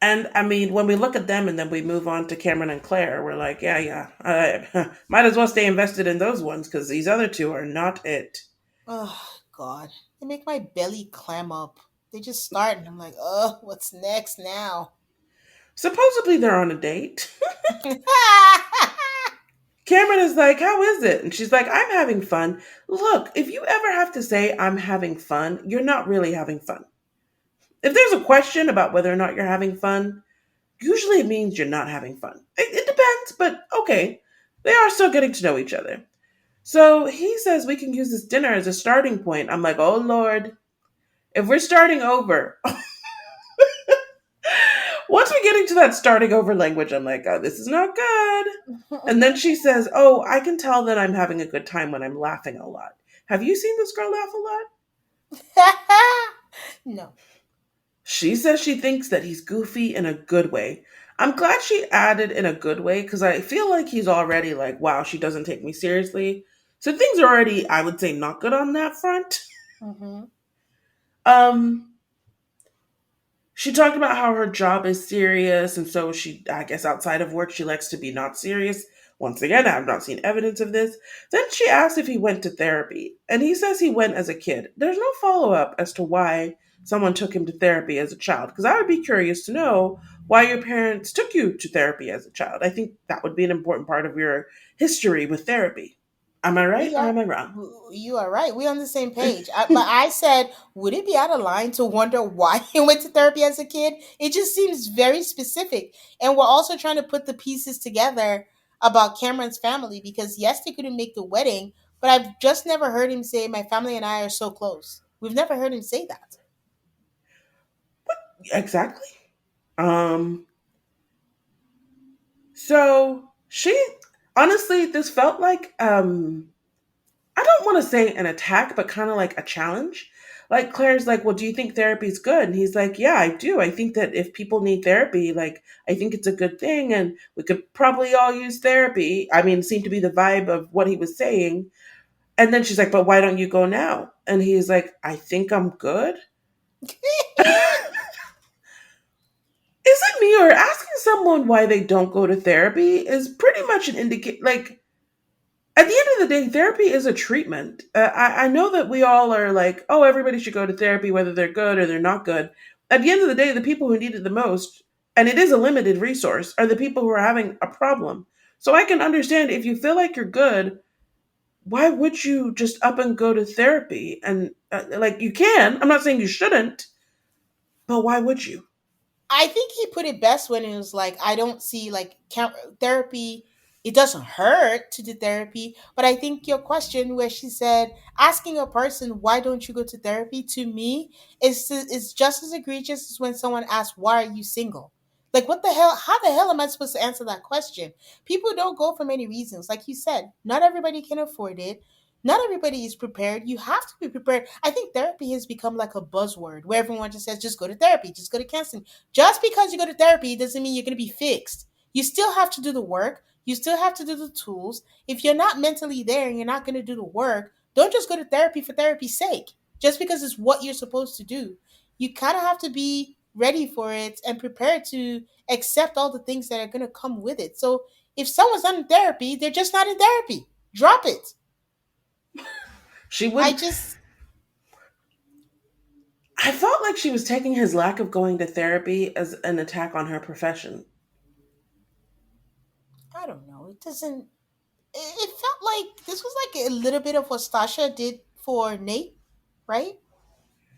and I mean, when we look at them and then we move on to Cameron and Claire, we're like, yeah, yeah, might as well stay invested in those ones because these other two are not it. Oh God, they make my belly clam up. They just start, and I'm like, oh, what's next now? Supposedly they're on a date. Cameron is like, how is it? And she's like, I'm having fun. Look, if you ever have to say I'm having fun, you're not really having fun. If there's a question about whether or not you're having fun, usually it means you're not having fun. It depends, but okay. They are still getting to know each other. So he says we can use this dinner as a starting point. I'm like, oh Lord, if we're starting over, once we get into that starting over language, I'm like, oh, this is not good. And then she says, oh, I can tell that I'm having a good time when I'm laughing a lot. Have you seen this girl laugh a lot? No. She says she thinks that he's goofy in a good way. I'm glad she added in a good way because I feel like he's already like, wow, she doesn't take me seriously. So things are already, I would say, not good on that front. Mm-hmm. Um, she talked about how her job is serious, and so she, I guess, outside of work, she likes to be not serious. Once again, I have not seen evidence of this. Then she asked if he went to therapy, and he says he went as a kid. There's no follow up as to why someone took him to therapy as a child, because I would be curious to know why your parents took you to therapy as a child. I think that would be an important part of your history with therapy. Am I right We or are. am I wrong? You are right. We're on the same page. But I said, would it be out of line to wonder why he went to therapy as a kid? It just seems very specific. And we're also trying to put the pieces together about Cameron's family because, yes, they couldn't make the wedding, but I've just never heard him say, my family and I are so close. We've never heard him say that. Exactly. Um, So she honestly, this felt like I don't want to say an attack, but kind of like a challenge. Like Claire's like, well, do you think therapy's good? And he's like, yeah, I do. I think that if people need therapy, like I think it's a good thing, and we could probably all use therapy. I mean, it seemed to be the vibe of what he was saying. And then she's like, but why don't you go now? And he's like, I think I'm good. Is it me or asking someone why they don't go to therapy is pretty much an indicate like at the end of the day, therapy is a treatment. I know that we all are like, oh, everybody should go to therapy, whether they're good or they're not good. At the end of the day, the people who need it the most, and it is a limited resource, are the people who are having a problem. So I can understand if you feel like you're good, why would you just up and go to therapy? And like you can, I'm not saying you shouldn't, but why would you? I think he put it best when it was like, I don't see like therapy. It doesn't hurt to do therapy, but I think your question where she said asking a person why don't you go to therapy to me is just as egregious as when someone asks why are you single. Like what the hell? How the hell am I supposed to answer that question? People don't go for many reasons. Like you said, not everybody can afford it. Not everybody is prepared. You have to be prepared. I think therapy has become like a buzzword where everyone just says, just go to therapy, just go to counseling. Just because you go to therapy doesn't mean you're going to be fixed. You still have to do the work. You still have to do the tools. If you're not mentally there and you're not going to do the work, don't just go to therapy for therapy's sake, just because it's what you're supposed to do. You kind of have to be ready for it and prepared to accept all the things that are going to come with it. So if someone's not in therapy, they're just not in therapy. Drop it. She I would. just, I felt like she was taking his lack of going to therapy as an attack on her profession. I don't know. It doesn't, it felt like this was like a little bit of what Stasha did for Nate, right?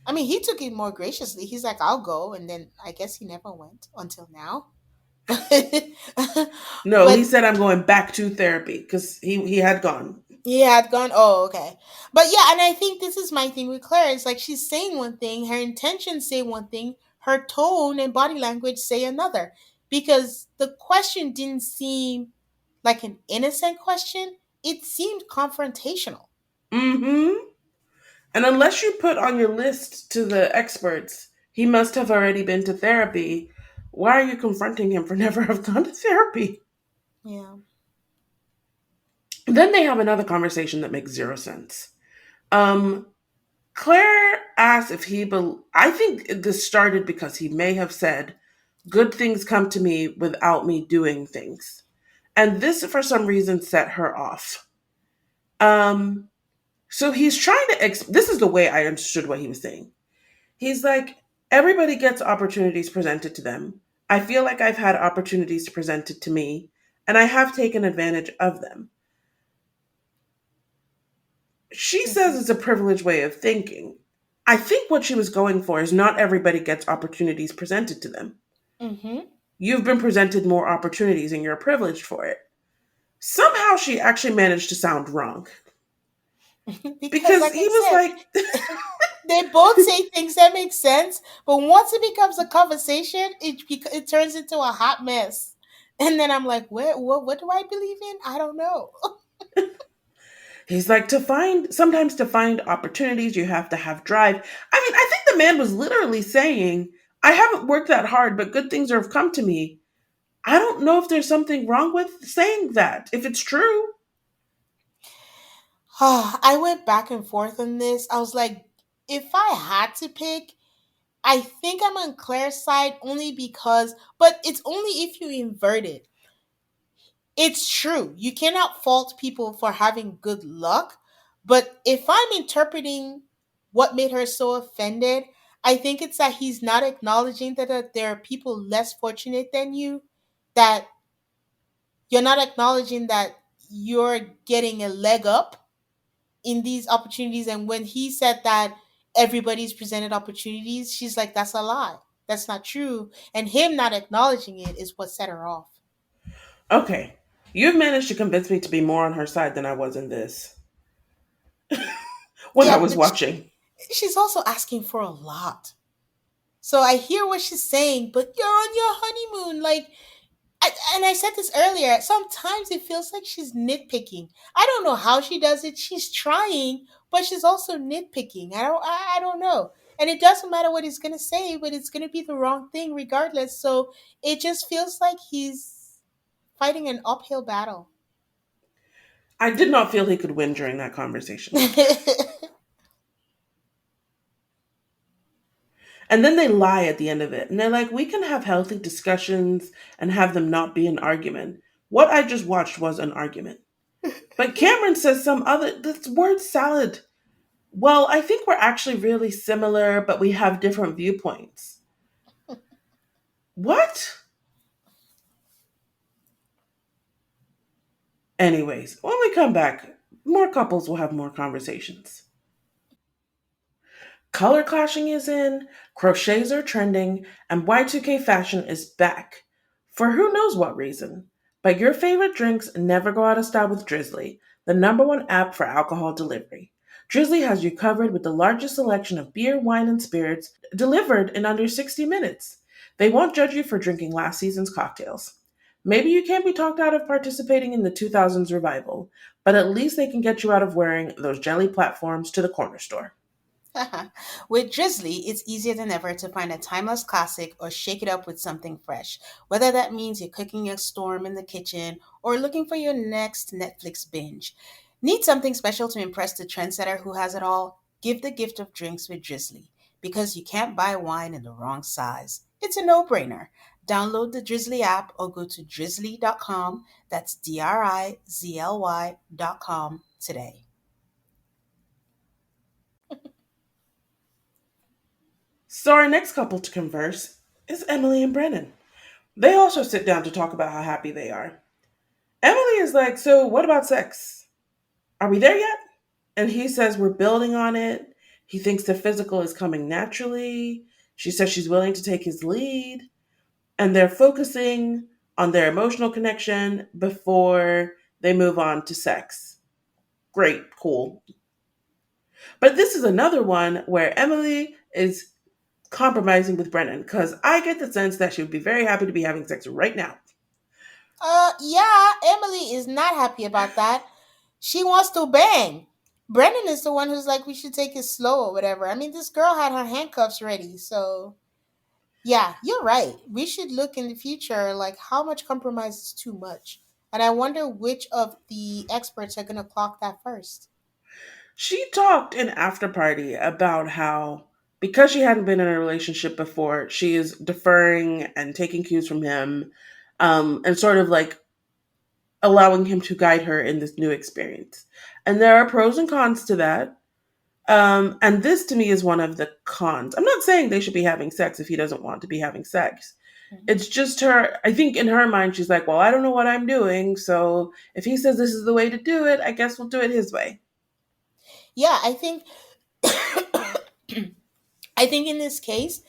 I mean, he took it more graciously. He's like, I'll go. And then I guess he never went until now. No, he But said I'm going back to therapy because he had gone. he had gone, oh, okay. But yeah, and I think this is my thing with Claire. It's like she's saying one thing, her intentions say one thing, her tone and body language say another. Because the question didn't seem like an innocent question, it seemed confrontational. Mm-hmm. And unless you put on your list to the experts, he must have already been to therapy. Why are you confronting him for never have gone to therapy? Yeah. Then they have another conversation that makes zero sense. Um, Claire asks if I think this started because he may have said, good things come to me without me doing things. And this, for some reason, set her off. Um, so he's trying to, this is the way I understood what he was saying. He's like, everybody gets opportunities presented to them. I feel like I've had opportunities presented to me, and I have taken advantage of them. She says Hmm. it's a privileged way of thinking. I think what she was going for is not everybody gets opportunities presented to them. Hmm. You've been presented more opportunities and you're privileged for it. Somehow she actually managed to sound wrong Because, because like I he was said, like, they both say things that make sense, but once it becomes a conversation, it turns into a hot mess. And then I'm like, what do I believe in? I don't know. he's like, sometimes to find opportunities, you have to have drive. I mean, I think the man was literally saying, I haven't worked that hard, but good things have come to me. I don't know if there's something wrong with saying that, if it's true. I went back and forth on this. I was like, if I had to pick, I think I'm on Claire's side only because, but it's only if you invert it. It's true. You cannot fault people for having good luck. But if I'm interpreting what made her so offended, I think it's that he's not acknowledging that there are people less fortunate than you, that you're not acknowledging that you're getting a leg up in these opportunities. And when he said that everybody's presented opportunities, she's like, that's a lie. That's not true. And him not acknowledging it is what set her off. Okay, you've managed to convince me to be more on her side than I was in this when I Yeah, was but watching. she's also asking for a lot. So I hear what she's saying, but you're on your honeymoon. And I said this earlier, sometimes it feels like she's nitpicking. I don't know how she does it. She's trying, but she's also nitpicking. I don't know. And it doesn't matter what he's going to say, but it's going to be the wrong thing regardless. So it just feels like he's fighting an uphill battle. I did not feel he could win during that conversation. And then they lie at the end of it. And they're like, we can have healthy discussions and have them not be an argument. What I just watched was an argument. But Cameron says this word salad. Well, I think we're actually really similar, but we have different viewpoints. What? Anyways, when we come back, more couples will have more conversations. Color clashing is in, crochets are trending, and Y2K fashion is back. For who knows what reason. But your favorite drinks never go out of style with Drizzly, the number one app for alcohol delivery. Drizzly has you covered with the largest selection of beer, wine, and spirits delivered in under 60 minutes. They won't judge you for drinking last season's cocktails. Maybe you can't be talked out of participating in the 2000s revival, but at least they can get you out of wearing those jelly platforms to the corner store. With Drizzly, it's easier than ever to find a timeless classic or shake it up with something fresh. Whether that means you're cooking a storm in the kitchen or looking for your next Netflix binge. Need something special to impress the trendsetter who has it all? Give the gift of drinks with Drizzly. Because you can't buy wine in the wrong size. It's a no brainer. Download the Drizzly app or go to drizzly.com. That's DRIZLY.com today. So, our next couple to converse is Emily and Brennan. They also sit down to talk about how happy they are. Emily is like, so what about sex? Are we there yet? And he says, we're building on it. He thinks the physical is coming naturally. She says she's willing to take his lead. And they're focusing on their emotional connection before they move on to sex. Great, cool. But this is another one where Emily is compromising with Brennan because I get the sense that she would be very happy to be having sex right now. Yeah, Emily is not happy about that. She wants to bang. Brendan is the one who's like, we should take it slow or whatever. I mean, this girl had her handcuffs ready. So, yeah, you're right. We should look in the future, like, how much compromise is too much. And I wonder which of the experts are going to clock that first. She talked in After Party about how, because she hadn't been in a relationship before, she is deferring and taking cues from him, and sort of like allowing him to guide her in this new experience. And there are pros and cons to that. And this to me is one of the cons. I'm not saying they should be having sex if he doesn't want to be having sex. Mhm. It's just her, I think in her mind, she's like, well, I don't know what I'm doing. So if he says this is the way to do it, I guess we'll do it his way. Yeah, I think I think in this case,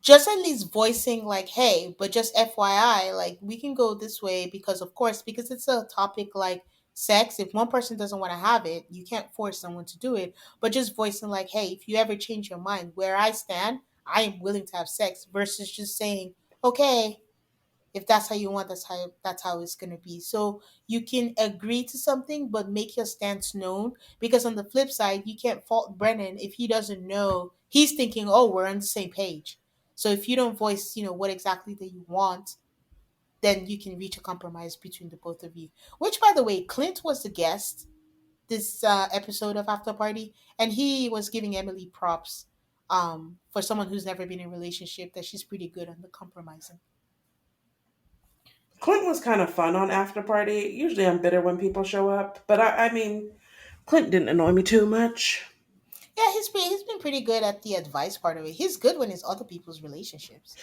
just at least voicing like, hey, but just FYI, like we can go this way because of course, because it's a topic like sex. If one person doesn't want to have it, you can't force someone to do it. But just voicing like, hey, if you ever change your mind, where I stand, I am willing to have sex versus just saying, okay, if that's how you want, that's how it's gonna be. So you can agree to something, but make your stance known. Because on the flip side, you can't fault Brennan if he doesn't know. He's thinking, oh, we're on the same page. So if you don't voice, what exactly that you want, then you can reach a compromise between the both of you. Which, by the way, Clint was the guest this episode of After Party, and he was giving Emily props for someone who's never been in a relationship, that she's pretty good on the compromising. Clint was kind of fun on After Party. Usually I'm bitter when people show up, but I mean, Clint didn't annoy me too much. Yeah, he's been pretty good at the advice part of it. He's good when it's other people's relationships.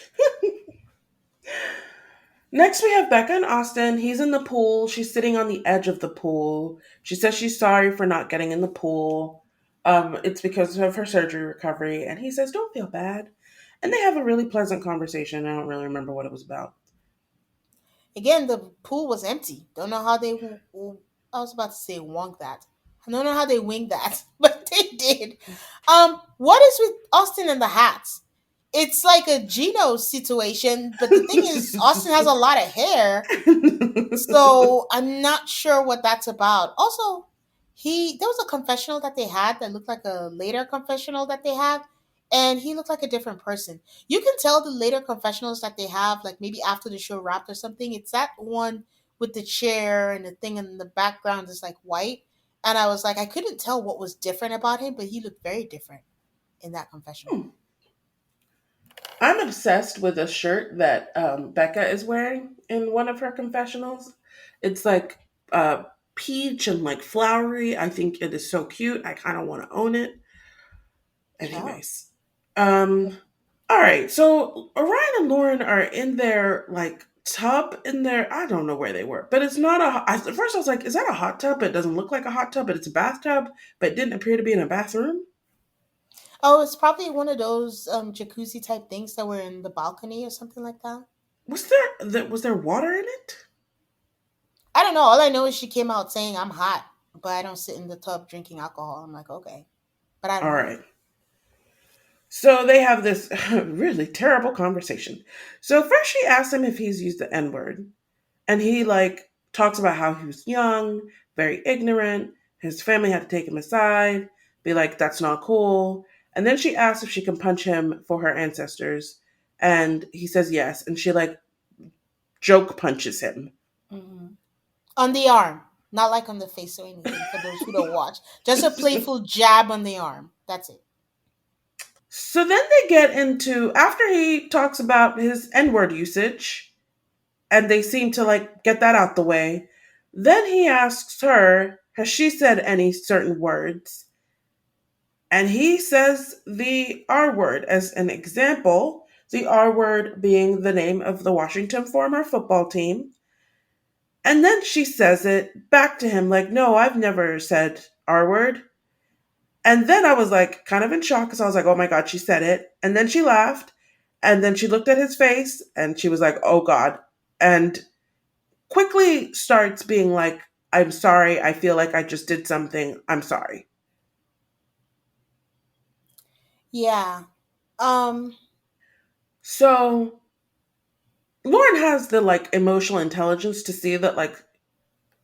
Next, we have Becca and Austin. He's in the pool. She's sitting on the edge of the pool. She says she's sorry for not getting in the pool. It's because of her surgery recovery. And he says, don't feel bad. And they have a really pleasant conversation. I don't really remember what it was about. Again, the pool was empty. Don't know how they. I was about to say wong that. I don't know how they winged that, but they did. What is with Austin and the hats? It's like a Gino situation, but the thing is, Austin has a lot of hair. So I'm not sure what that's about. Also, there was a confessional that they had that looked like a later confessional that they have, and he looked like a different person. You can tell the later confessionals that they have, like maybe after the show wrapped or something. It's that one with the chair and the thing in the background is like white. And I was like, I couldn't tell what was different about him, but he looked very different in that confessional. I'm obsessed with a shirt that Becca is wearing in one of her confessionals. It's like peach and like flowery. I think it is so cute. I kind of want to own it. Oh. Anyways, um, all right. So Orion and Lauren are in their like tub in there. I don't know where they were, but it's not a. At first, I was like, "Is that a hot tub?" It doesn't look like a hot tub, but it's a bathtub. But it didn't appear to be in a bathroom. Oh, it's probably one of those jacuzzi type things that were in the balcony or something like that. Was there water in it? I don't know. All I know is she came out saying I'm hot, but I don't sit in the tub drinking alcohol. I'm like, okay, but I All don't know. right. So they have this really terrible conversation. So first she asks him if he's used the N word, and he like talks about how he was young, very ignorant. His family had to take him aside, be like, "That's not cool." And then she asks if she can punch him for her ancestors, and he says yes. And she like joke punches him. Hmm. On the arm, not like on the face or anything. For those who don't watch, just a playful jab on the arm. That's it. So then they get into after he talks about his N word usage, and they seem to like get that out the way. Then he asks her, has she said any certain words? And he says the R word as an example, the R word being the name of the Washington former football team. And then she says it back to him like, no, I've never said R word. And then I was like kind of in shock because I was like, oh my God, she said it. And then she laughed. And then she looked at his face and she was like, oh God. And quickly starts being like, I'm sorry. I feel like I just did something. I'm sorry. Yeah. Um. So Lauren has the like emotional intelligence to see that like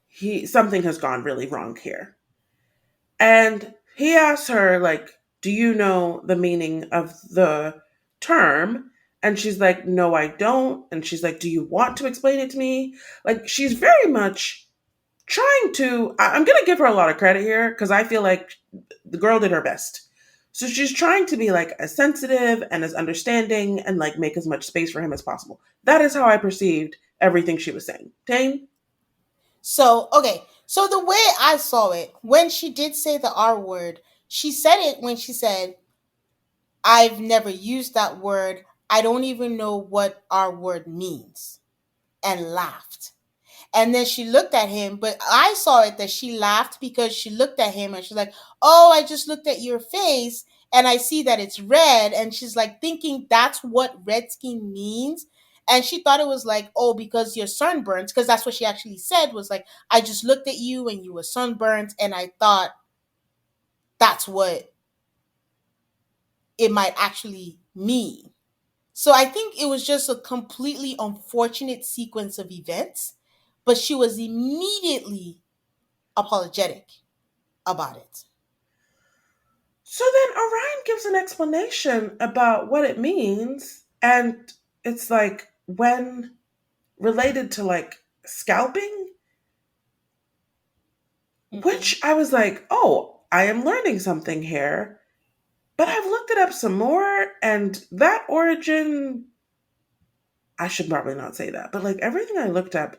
he something has gone really wrong here. And he asks her like, "Do you know the meaning of the term?" And she's like, "No, I don't." And she's like, "Do you want to explain it to me?" Like she's very much trying to I'm going to give her a lot of credit here cuz I feel like the girl did her best. So she's trying to be like as sensitive and as understanding and like make as much space for him as possible. That is how I perceived everything she was saying. Tane? So okay. So the way I saw it, when she did say the R word, she said it when she said, "I've never used that word. I don't even know what our word means," and laughed. And then she looked at him, but I saw it that she laughed because she looked at him and she's like, "Oh, I just looked at your face." and I see that it's red, and she's like thinking that's what red skin means. And she thought it was like, oh, because you're sunburnt, because that's what she actually said, was like, I just looked at you and you were sunburnt, and I thought that's what it might actually mean. So I think it was just a completely unfortunate sequence of events, but she was immediately apologetic about it. So then Orion gives an explanation about what it means, and it's like when related to like scalping, Mm-hmm. which I was like, oh, I am learning something here. But I've looked it up some more, and that origin, I should probably not say that, but like everything I looked up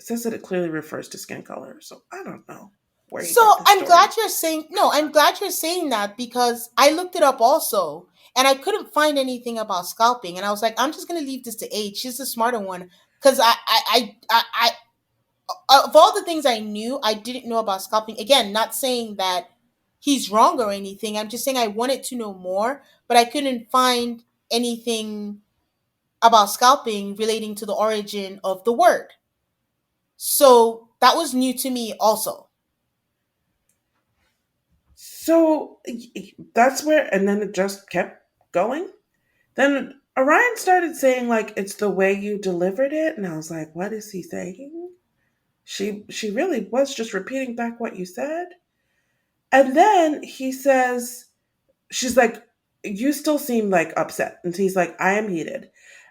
says that it clearly refers to skin color. So I don't know where he So got this I'm story. glad you're saying no. I'm glad you're saying that because I looked it up also, and I couldn't find anything about scalping. And I was like, I'm just gonna leave this to Age. She's the smarter one because of all the things I knew, I didn't know about scalping. Again, not saying that he's wrong or anything. I'm just saying I wanted to know more, but I couldn't find anything about scalping relating to the origin of the word. So that was new to me also. So that's where, and then it just kept going. Then Orion started saying like it's the way you delivered it, and I was like, what is he saying? She really was just repeating back what you said. And then he says, she's like, you still seem like upset. And he's like, I am heated.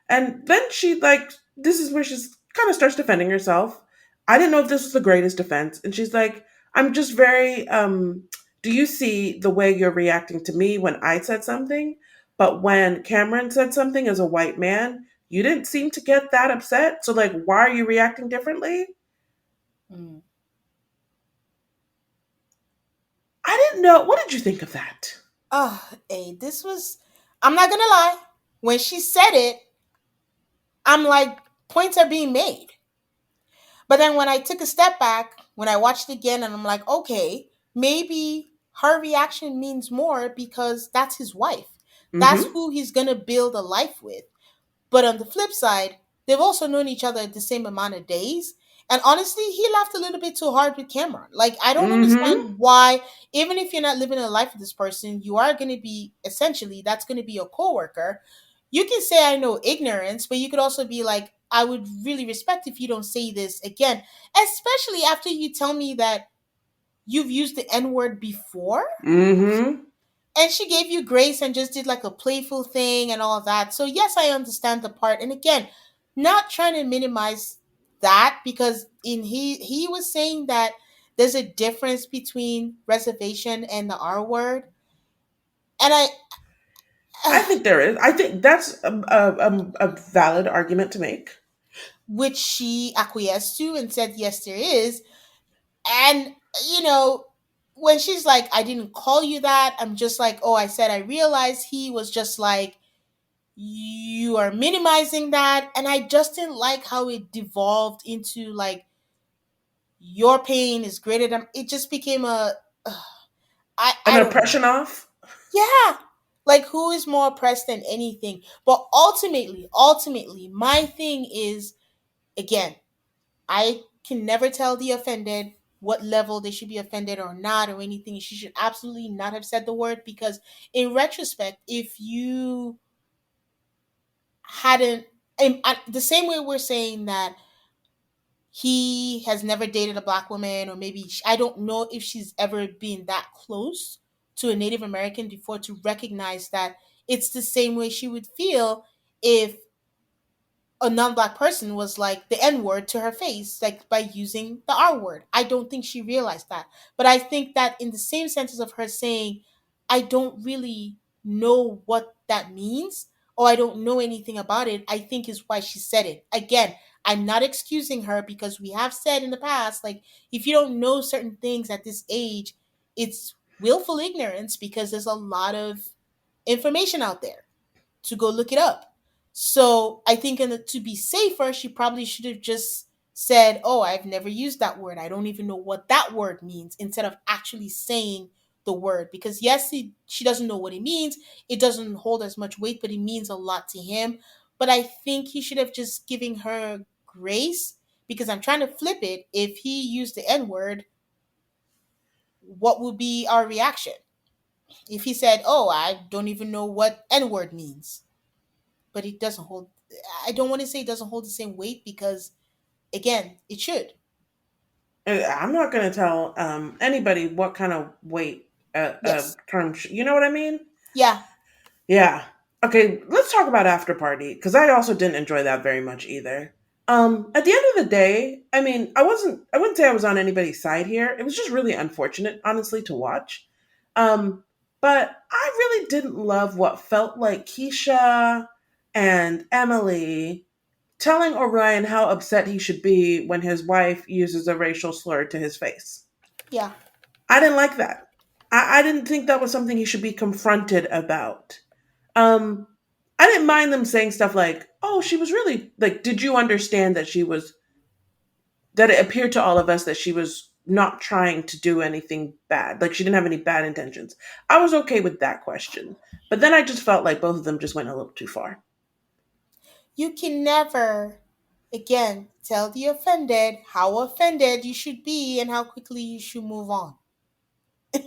And then she like, this is where she's kind of starts defending herself. I didn't know if this was the greatest defense. And she's like, I'm just very, do you see the way you're reacting to me when I said something? But when Cameron said something as a white man, you didn't seem to get that upset. So like, why are you reacting differently? Mm. I didn't know. What did you think of that? Oh, hey, this was. I'm not gonna lie. When she said it, I'm like, points are being made. But then when I took a step back, when I watched it again, and I'm like, okay, maybe her reaction means more because that's his wife. That's Mm-hmm. who he's gonna build a life with. But on the flip side, they've also known each other the same amount of days. And honestly, he laughed a little bit too hard with Cameron. Like, I don't Mm-hmm. understand why, even if you're not living a life with this person, you are going to be essentially, that's going to be your coworker. You can say, I know ignorance, but you could also be like, I would really respect if you don't say this again, especially after you tell me that you've used the N word before. Mm-hmm. And she gave you grace and just did like a playful thing and all of that. So yes, I understand the part. And again, not trying to minimize that because in he was saying that there's a difference between reservation and the R word. And I I think there is. I think that's a valid argument to make. which she acquiesced to and said yes there is. And you know, when she's like, I didn't call you that, I'm just like, oh, I said I realized. He was just like, you are minimizing that, and I just didn't like how it devolved into like your pain is greater than it. Just became a An I don't know. oppression off. Yeah, like who is more oppressed than anything? But ultimately my thing is, again, I can never tell the offended what level they should be offended or not or anything. She should absolutely not have said the word because in retrospect, if you hadn't, and the same way we're saying that he has never dated a black woman, or maybe I don't know if she's ever been that close to a Native American before to recognize that it's the same way she would feel if a non-black person was like the N-word to her face, like by using the R word. I don't think she realized that. But I think that in the same sentence of her saying, I don't really know what that means, or I don't know anything about it, I think is why she said it. Again, I'm not excusing her because we have said in the past, like, if you don't know certain things at this age, it's willful ignorance because there's a lot of information out there to go look it up. So I think to be safer, she probably should have just said, "Oh, I've never used that word. I don't even know what that word means," instead of actually saying the word, because yes, she doesn't know what it means. It doesn't hold as much weight, but it means a lot to him. But I think he should have just given her grace, because I'm trying to flip it. If he used the N word, what would be our reaction? If he said, "Oh, I don't even know what N word means," but it doesn't hold. I don't want to say it doesn't hold the same weight, because again, it should. I'm not going to tell anybody what kind of weight a Yes. term. You know what I mean? Yeah. Yeah. Okay, let's talk about after party because I also didn't enjoy that very much either. At the end of the day, I mean, I wouldn't say I was on anybody's side here. It was just really unfortunate, honestly, to watch. Um, but I really didn't love what felt like Keisha and Emily telling Orion how upset he should be when his wife uses a racial slur to his face. Yeah. I didn't like that. I didn't think that was something he should be confronted about. Um, I didn't mind them saying stuff like, "Oh, she was really like, did you understand that she was that it appeared to all of us that she was not trying to do anything bad, like she didn't have any bad intentions." I was okay with that question, but then I just felt like both of them just went a little too far. You can never, again, tell the offended how offended you should be and how quickly you should move on.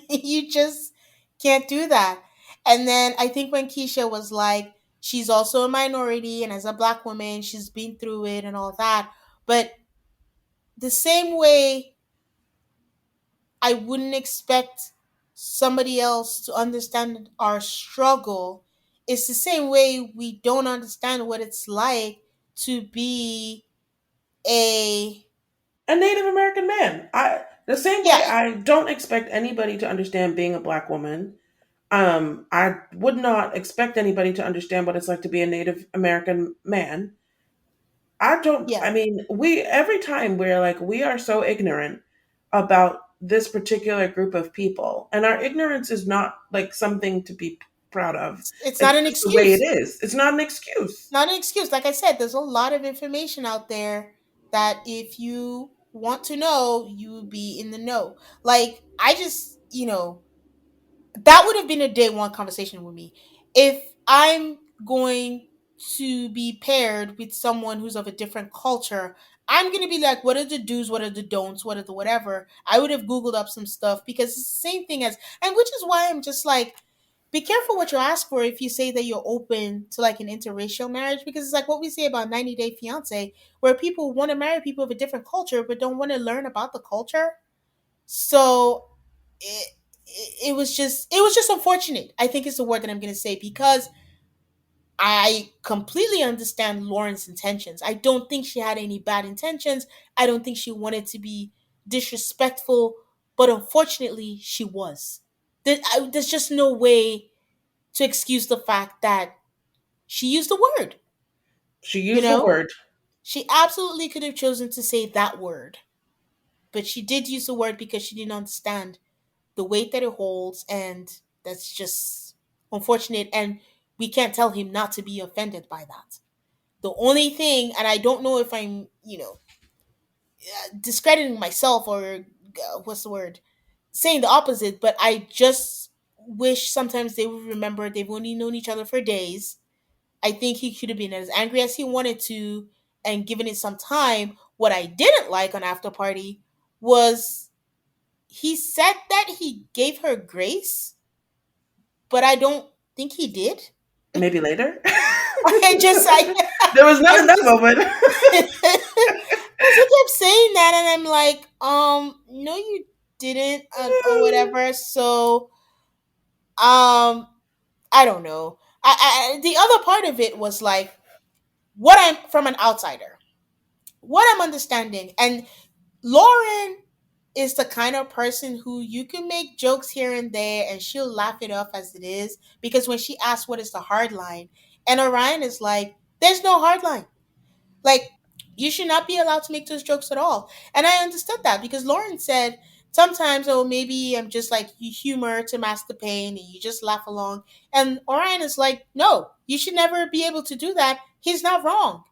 You just can't do that. And then I think when Keisha was like, she's also a minority, and as a black woman, she's been through it and all that. But the same way I wouldn't expect somebody else to understand our struggle, it's the same way we don't understand what it's like to be a, A Native American man. I the same yeah, way I don't expect anybody to understand being a black woman. I would not expect anybody to understand what it's like to be a Native American man. I don't, yeah. I mean, we, every time we're like, we are so ignorant about this particular group of people. And our ignorance is not like something to be proud of. It's It's not an just the way it excuse. is. It's not an excuse. Not an excuse. Like I said, there's a lot of information out there that if you want to know, you will be in the know. Like, I just, that would have been a day one conversation with me. If I'm going to be paired with someone who's of a different culture, I'm going to be like, what are the do's, what are the don'ts, what are the whatever. I would have Googled up some stuff, because it's the same thing as, and which is why I'm just like, be careful what you ask for if you say that you're open to like an interracial marriage, because it's like what we say about 90 Day Fiance, where people want to marry people of a different culture but don't want to learn about the culture. So it, it was just unfortunate. I think it's the word that I'm going to say, because I completely understand Lauren's intentions. I don't think she had any bad intentions. I don't think she wanted to be disrespectful, but unfortunately she was. There's just no way to excuse the fact that she used the word, She you used the know? word. She absolutely could have chosen to say that word, but she did use the word because she didn't understand the weight that it holds, and that's just unfortunate. And we can't tell him not to be offended by that. The only thing, and I don't know if I'm, discrediting myself or what's the word, saying the opposite, but I just wish sometimes they would remember they've only known each other for days. I think he could have been as angry as he wanted to and given it some time. What I didn't like on After Party was he said that he gave her grace, but I don't think he did. Maybe later. I just I There was none I in that just moment. because he kept saying that, and I'm like, no, you didn't, or whatever. So, I don't know. The other part of it was like what I'm from an outsider, what I'm understanding, and Lauren is the kind of person who you can make jokes here and there and she'll laugh it off as it is, because when she asks what is the hard line, and Orion is like, there's no hard line. Like, you should not be allowed to make those jokes at all. And I understood that, because Lauren said sometimes, oh, maybe I'm just like you humor to mask the pain and you just laugh along. And Orion is like, no, you should never be able to do that. He's not wrong.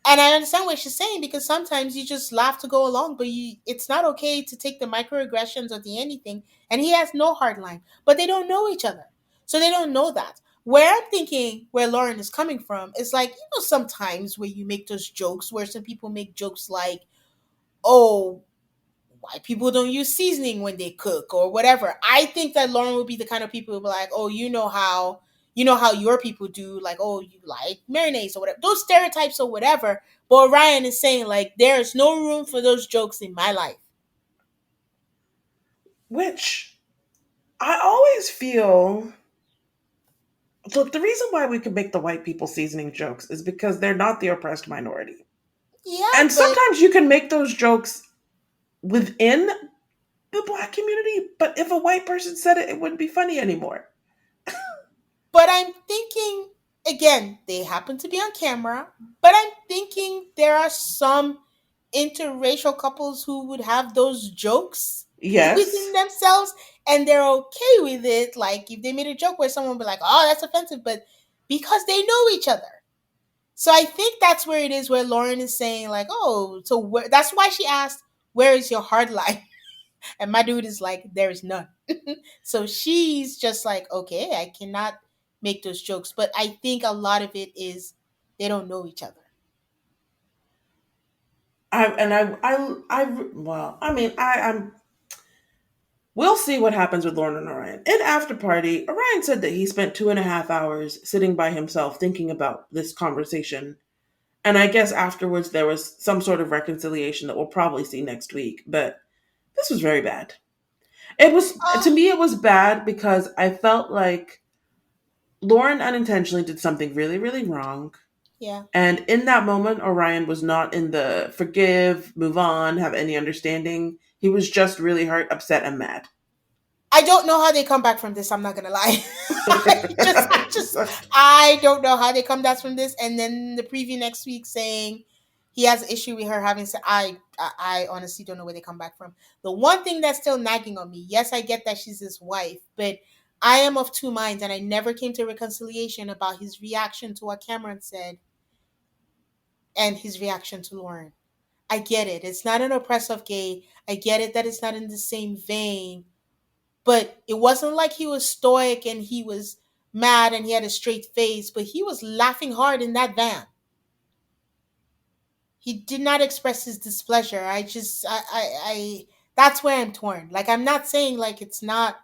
And I understand what she's saying because sometimes you just laugh to go along, but it's not okay to take the microaggressions or the anything. And he has no hard line, but they don't know each other. So they don't know that. Where I'm thinking where Lauren is coming from is like, sometimes where you make those jokes where some people make jokes like, oh, why people don't use seasoning when they cook or whatever. I think that Lauren would be the kind of people who be like, oh, you know how your people do, like, oh, you like mayonnaise or whatever. Those stereotypes or whatever. But Ryan is saying like there's no room for those jokes in my life. Which I always feel. Look, the reason why we can make the white people seasoning jokes is because they're not the oppressed minority. Yeah, And but sometimes you can make those jokes within the black community, but if a white person said it, it wouldn't be funny anymore. I'm thinking again, they happen to be on camera, but I'm thinking there are some interracial couples who would have those jokes within Yes. themselves and they're okay with it. Like if they made a joke where someone would be like, oh, that's offensive, but because they know each other. So I think that's where it is where Lauren is saying, like, oh, so that's why she asked, where is your hard line? And my dude is like, there is none. So she's just like, okay, I cannot make those jokes. But I think a lot of it is they don't know each other. Well, I mean, I'm. We'll see what happens with Lauren and Orion. In After Party, Orion said that he spent 2.5 hours sitting by himself thinking about this conversation. And I guess afterwards there was some sort of reconciliation that we'll probably see next week. But this was very bad. It was, to Oh, me, it was bad because I felt like Lauren unintentionally did something really, really wrong. yeah. And in that moment, Orion was not in the forgive, move on, have any understanding. He was just really hurt, upset, and mad. I don't know how they come back from this. I'm not gonna lie. I don't know how they come back from this. And then the preview next week saying he has an issue with her having. I honestly don't know where they come back from. The one thing that's still nagging on me. Yes, I get that she's his wife, but I am of two minds, and I never came to reconciliation about his reaction to what Cameron said and his reaction to Lauren. I get it. It's not an oppressive gay. I get it that it's not in the same vein, but it wasn't like he was stoic and he was mad and he had a straight face, but he was laughing hard in that van. He did not express his displeasure. I that's where I'm torn. Like, I'm not saying like it's not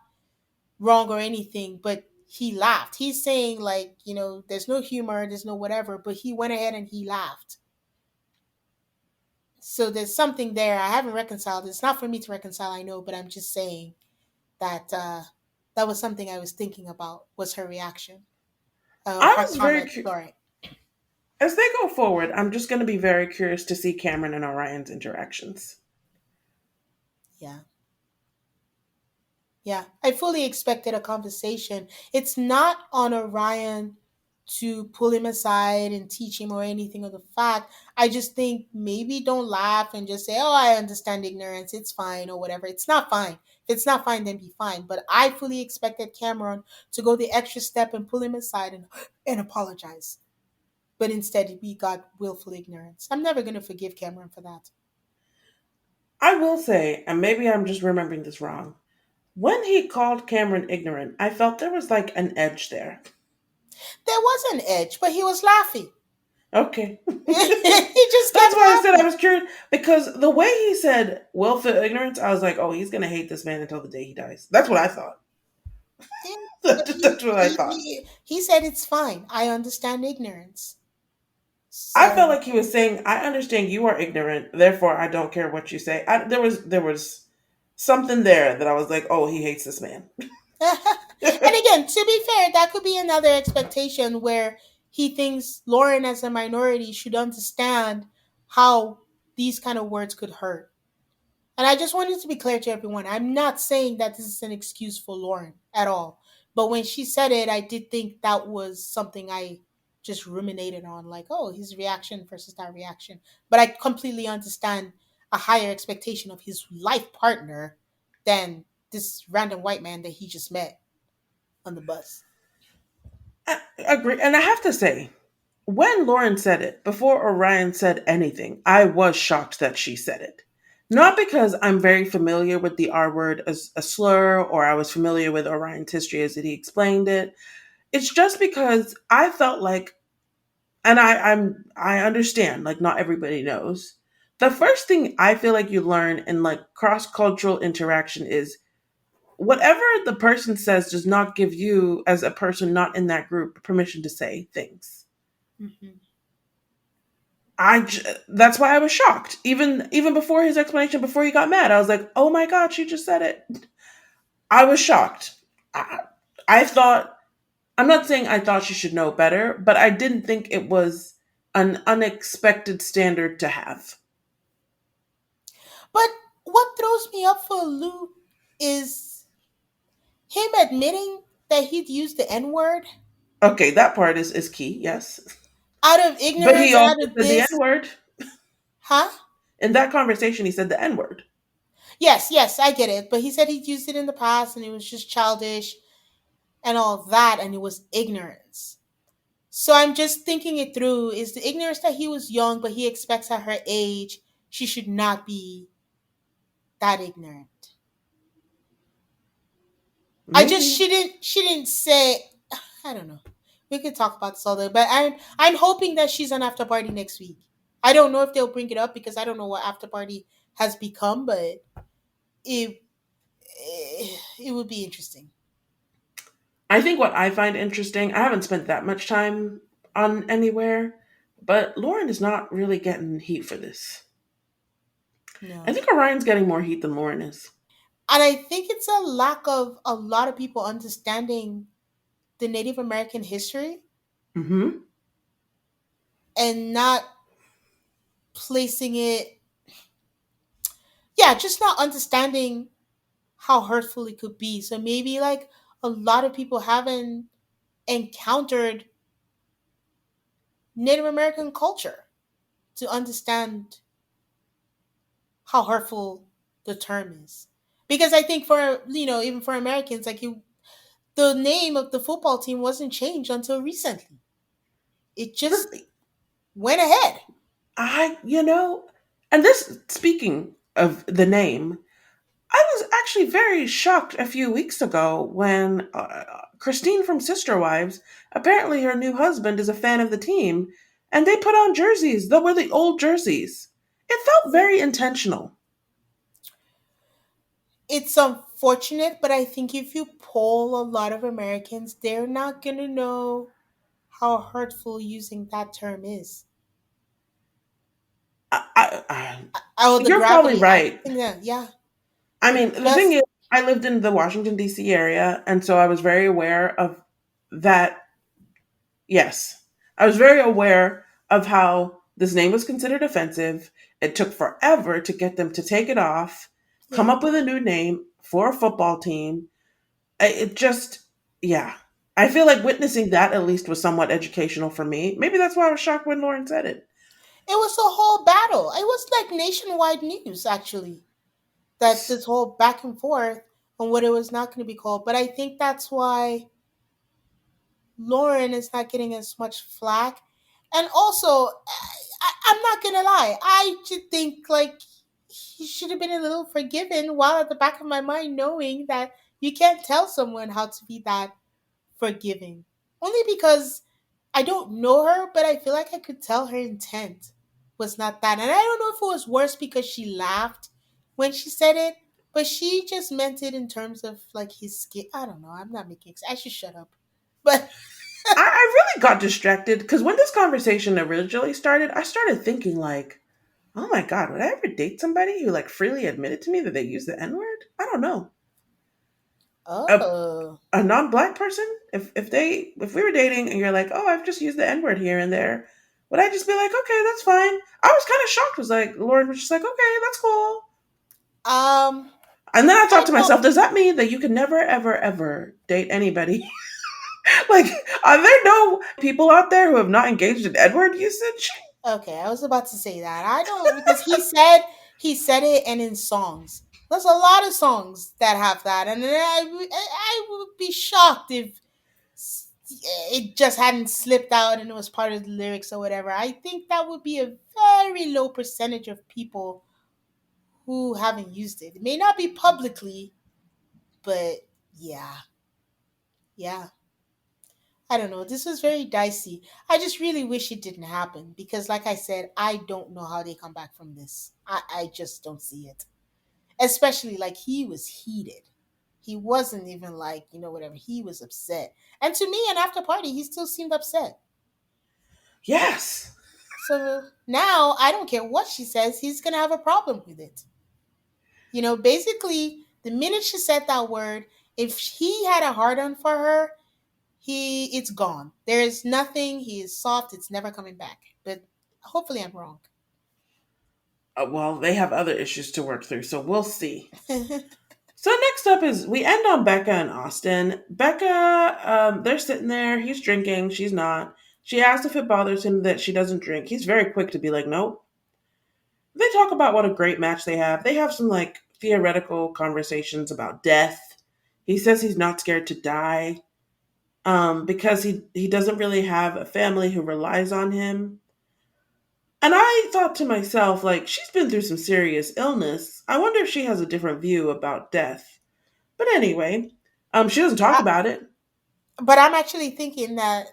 wrong or anything, but he laughed. He's saying like, there's no humor, there's no whatever, but he went ahead and he laughed. So there's something there. I haven't reconciled. It's not for me to reconcile, I know, but I'm just saying that that was something I was thinking about was her reaction, I her was very comment. Sorry. as they go forward, I'm just going to be very curious to see Cameron and Orion's interactions. Yeah, yeah. I fully expected a conversation. It's not on Orion to pull him aside and teach him or anything of the fact. I just think maybe don't laugh and just say, "Oh, I understand ignorance. It's fine," or whatever. It's not fine. If it's not fine, then be fine. But I fully expected Cameron to go the extra step and pull him aside and apologize. But instead we got willful ignorance. I'm never going to forgive Cameron for that. I will say, and maybe I'm just remembering this wrong, when he called Cameron ignorant, I felt there was like an edge there. There was an edge, but he was laughing. Okay. He just That's kept why I said I laughing. was curious because the way he said willful ignorance, I was like, oh, he's gonna hate this man until the day he dies. That's what I thought. Yeah, but That's what I thought. he said it's fine. I understand ignorance. I felt So, like he was saying, I understand you are ignorant, therefore I don't care what you say. There was something there that I was like, oh, he hates this man. and again, to be fair, that could be another expectation where he thinks Lauren, as a minority, should understand how these kind of words could hurt. And I just wanted to be clear to everyone. I'm not saying that this is an excuse for Lauren at all. But when she said it, I did think that was something I just ruminated on, like, oh, his reaction versus that reaction. But I completely understand a higher expectation of his life partner than this random white man that he just met on the bus. I agree. And I have to say, when Lauren said it, before Orion said anything, I was shocked that she said it. Not because I'm very familiar with the R word as a slur, or I was familiar with Orion's history as he explained it. It's just because I felt like, and I understand, like not everybody knows. The first thing I feel like you learn in like cross cultural interaction is whatever the person says does not give you, as a person not in that group, permission to say things. Hmm. That's why I was shocked. Even before his explanation, before he got mad, I was like, "Oh my god, she just said it." I was shocked. I, I thought I'm not saying I thought she should know better, but I didn't think it was an unexpected standard to have. But what throws me up for a loop is him admitting that he'd used the N word Okay, that part is key, yes. out of But he ignorance, also out of said the N this. word. Huh? In that conversation, he said the N word. Yes, yes, I get it. But he said he'd used it in the past and it was just childish and all that, and it was ignorance. So I'm just thinking it through. Is the ignorance that he was young, but he expects at her age she should not be that ignorant? I just Maybe. she didn't say. I don't know. We could talk about this all day, but I'm hoping that she's on after party next week. I don't know if they'll bring it up because I don't know what after party has become, but it it would be interesting. I think what I find interesting, I haven't spent that much time on anywhere, but Lauren is not really getting heat for this. I No. think Orion's getting more heat than Lauren is. And I think it's a lack of a lot of people understanding the Native American history Hmm. and not placing it, yeah, just not understanding how hurtful it could be. So maybe like a lot of people haven't encountered Native American culture to understand how hurtful the term is. Because I think for, even for Americans, like the name of the football team wasn't changed until recently. It just went ahead. And this, speaking of the name, I was actually very shocked a few weeks ago when Christine from Sister Wives, apparently her new husband is a fan of the team, and they put on jerseys that were the old jerseys. It felt very intentional. It's unfortunate, but I think if you poll a lot of Americans, they're not going to know how hurtful using that term is. I, Oh, the you're probably gravity. I right. think that, yeah, I it mean, the thing just, is, I lived in the Washington, D.C. area, and so I was very aware of that. Yes. I was very aware of how this name was considered offensive. It took forever to get them to take it off, come yeah. up with a new name for a football team. It just, yeah. I feel like witnessing that at least was somewhat educational for me. Maybe that's why I was shocked when Lauren said it. It was a whole battle. It was like nationwide news, actually, that this whole back and forth on what it was not going to be called. But I think that's why Lauren is not getting as much flack. And also, I'm not gonna lie, I just think like he should have been a little forgiven, while at the back of my mind knowing that you can't tell someone how to be that forgiving. Only because I don't know her, but I feel like I could tell her intent was not that. And I don't know if it was worse because she laughed when she said it, but she just meant it in terms of like his skin. I don't know. I'm not making. I should shut up. But I really got distracted because when this conversation originally started, I started thinking, like, oh my God, would I ever date somebody who, like, freely admitted to me that they use the N word? I don't know. A, oh, a non-black person, if we were dating and you're like, oh, I've just used the N-word here and there, would I just be like, okay, that's fine? I was kind of shocked. Was like, Lauren was just like, okay, that's cool. um, And then I I thought to don't. myself, does that mean that you can never, ever, ever date anybody? Like, are there no people out there who have not engaged in N-word usage? Okay, I was about to say that. I don't, because he said it, and in songs. There's a lot of songs that have that, and then I would be shocked if it just hadn't slipped out and it was part of the lyrics or whatever. I think that would be a very low percentage of people who haven't used it. It may not be publicly, but yeah, yeah. I don't know. This was very dicey. I just really wish it didn't happen because, like I said, I don't know how they come back from this. I just don't see it. Especially like he was heated. He wasn't even like, whatever. He was upset. And to me, an after party, he still seemed upset. Yes. So now I don't care what she says, he's going to have a problem with it. Basically, the minute she said that word, if he had a hard on for her, it's gone. There is nothing. He is soft. It's never coming back. But hopefully I'm wrong. Well, they have other issues to work through, so we'll see. So next up is we end on Becca and Austin. Becca, they're sitting there. He's drinking. She's not. She asks if it bothers him that she doesn't drink. He's very quick to be like, nope. They talk about what a great match they have. They have some like theoretical conversations about death. He says he's not scared to die because he doesn't really have a family who relies on him. And I thought to myself, like, she's been through some serious illness. I wonder if she has a different view about death. But anyway, she doesn't talk I, about it. but I'm actually thinking that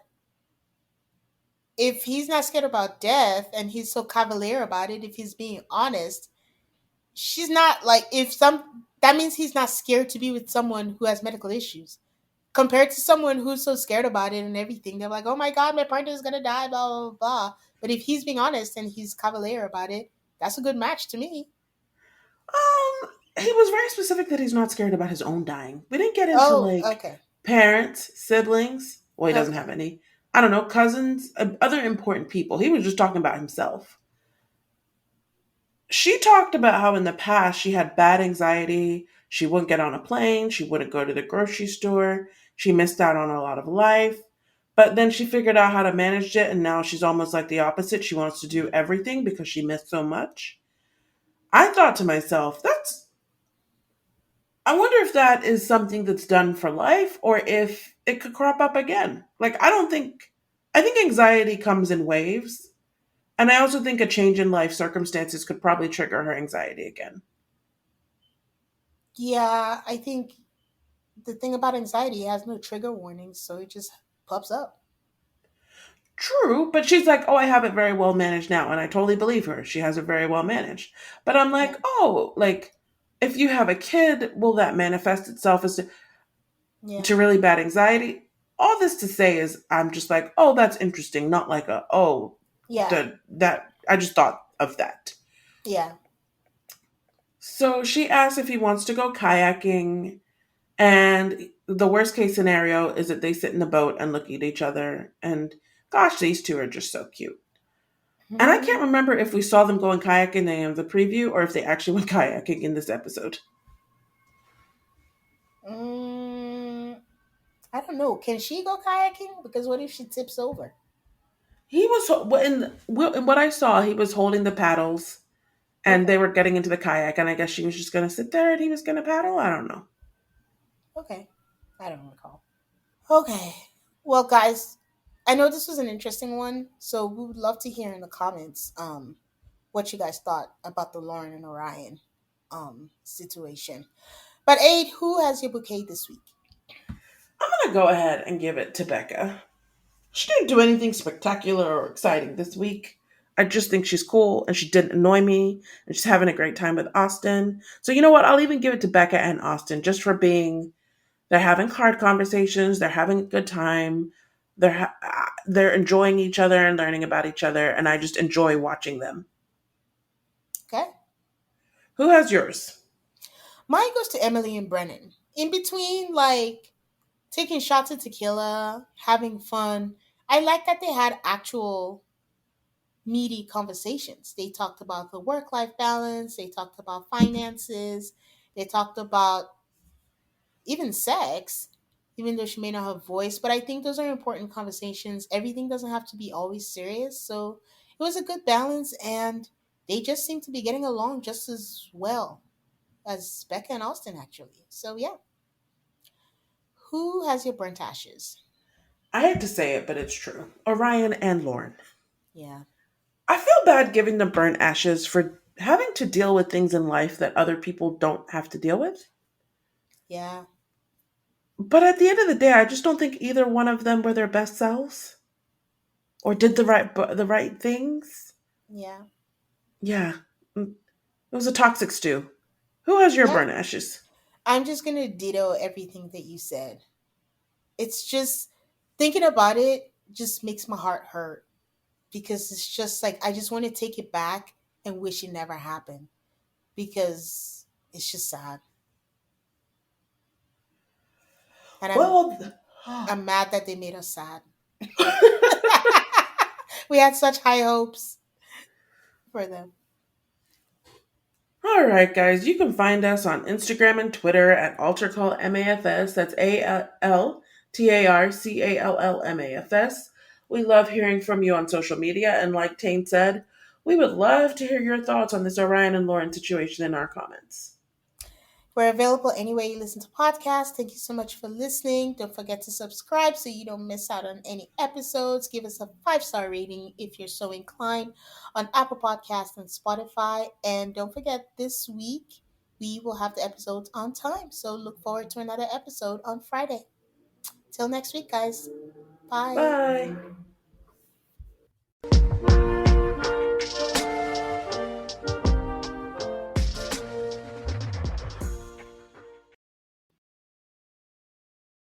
if he's not scared about death and he's so cavalier about it, if he's being honest, she's not like, if some, that means he's not scared to be with someone who has medical issues. Compared to someone who's so scared about it and everything, they're like, oh my God, my partner is going to die, blah, blah, blah. But if he's being honest and he's cavalier about it, that's a good match to me. He was very specific that he's not scared about his own dying. We didn't get into Oh, like okay. parents, siblings. Well, he doesn't Okay. have any. I don't know, cousins, other important people. He was just talking about himself. She talked about how in the past she had bad anxiety. She wouldn't get on a plane. She wouldn't go to the grocery store. She missed out on a lot of life. But then she figured out how to manage it, and now she's almost like the opposite. She wants to do everything because she missed so much. I thought to myself, I wonder if that is something that's done for life or if it could crop up again. Like, I think anxiety comes in waves. And I also think a change in life circumstances could probably trigger her anxiety again. Yeah, I think the thing about anxiety, it has no trigger warnings, so it just pops up. True, but she's like, oh, I have it very well managed now. And I totally believe her. She has it very well managed. But I'm Yeah. like, oh, like, if you have a kid, will that manifest itself as Yeah. to really bad anxiety? All this to say is, I'm just like, oh, that's interesting. Not like Yeah. that, I just thought of that. Yeah. So she asks if he wants to go kayaking. And the worst case scenario is that they sit in the boat and look at each other. And gosh, these two are just so cute. And I can't Hmm. remember if we saw them going kayaking in the preview or if they actually went kayaking in this episode. Mm, I don't know. Can she go kayaking? Because what if she tips over? He was in what I saw. He was holding the paddles, and they Okay. were getting into the kayak. And I guess she was just going to sit there, and he was going to paddle. I don't know. Okay. I don't recall. Okay. Well, guys, I know this was an interesting one, so we would love to hear in the comments what you guys thought about the Lauren and Orion situation. But Aid, who has your bouquet this week? I'm going to go ahead and give it to Becca. She didn't do anything spectacular or exciting this week. I just think she's cool and she didn't annoy me and she's having a great time with Austin. So you know what? I'll even give it to Becca and Austin just for being they're having hard conversations, they're having a good time. They're enjoying each other and learning about each other and I just enjoy watching them. Okay. Who has yours? Mine goes to Emily and Brennan. In between, like taking shots of tequila, having fun, I like that they had actual meaty conversations. They talked about the work life balance, they talked about finances, they talked about even sex, even though she may not have voice. But I think those are important conversations. Everything doesn't have to be always serious. So it was a good balance, and they just seem to be getting along just as well as Becca and Austin, actually. So yeah. Who has your burnt ashes? I hate to say it, but it's true. Orion and Lauren. Yeah. I feel bad giving them burnt ashes for having to deal with things in life that other people don't have to deal with. Yeah. But at the end of the day, I just don't think either one of them were their best selves or did the right things. Yeah. Yeah, it was a toxic stew. Who has your Yeah. burnt ashes? I'm just going to ditto everything that you said. It's just thinking about it just makes my heart hurt because it's just like I just want to take it back and wish it never happened because it's just sad. And Well, I'm mad that they made us sad. We had such high hopes for them. all right, guys. You can find us on Instagram and Twitter at AltarCallMAFS. That's ALTARCALLMAFS. We love hearing from you on social media, and like Tane said, we would love to hear your thoughts on this Orion and Lauren situation in our comments. We're available anywhere you listen to podcasts. Thank you so much for listening. Don't forget to subscribe so you don't miss out on any episodes. Give us a 5-star rating if you're so inclined on Apple Podcasts and Spotify. And don't forget, this week we will have the episodes on time. So look forward to another episode on Friday. Till next week, guys. Bye. Bye.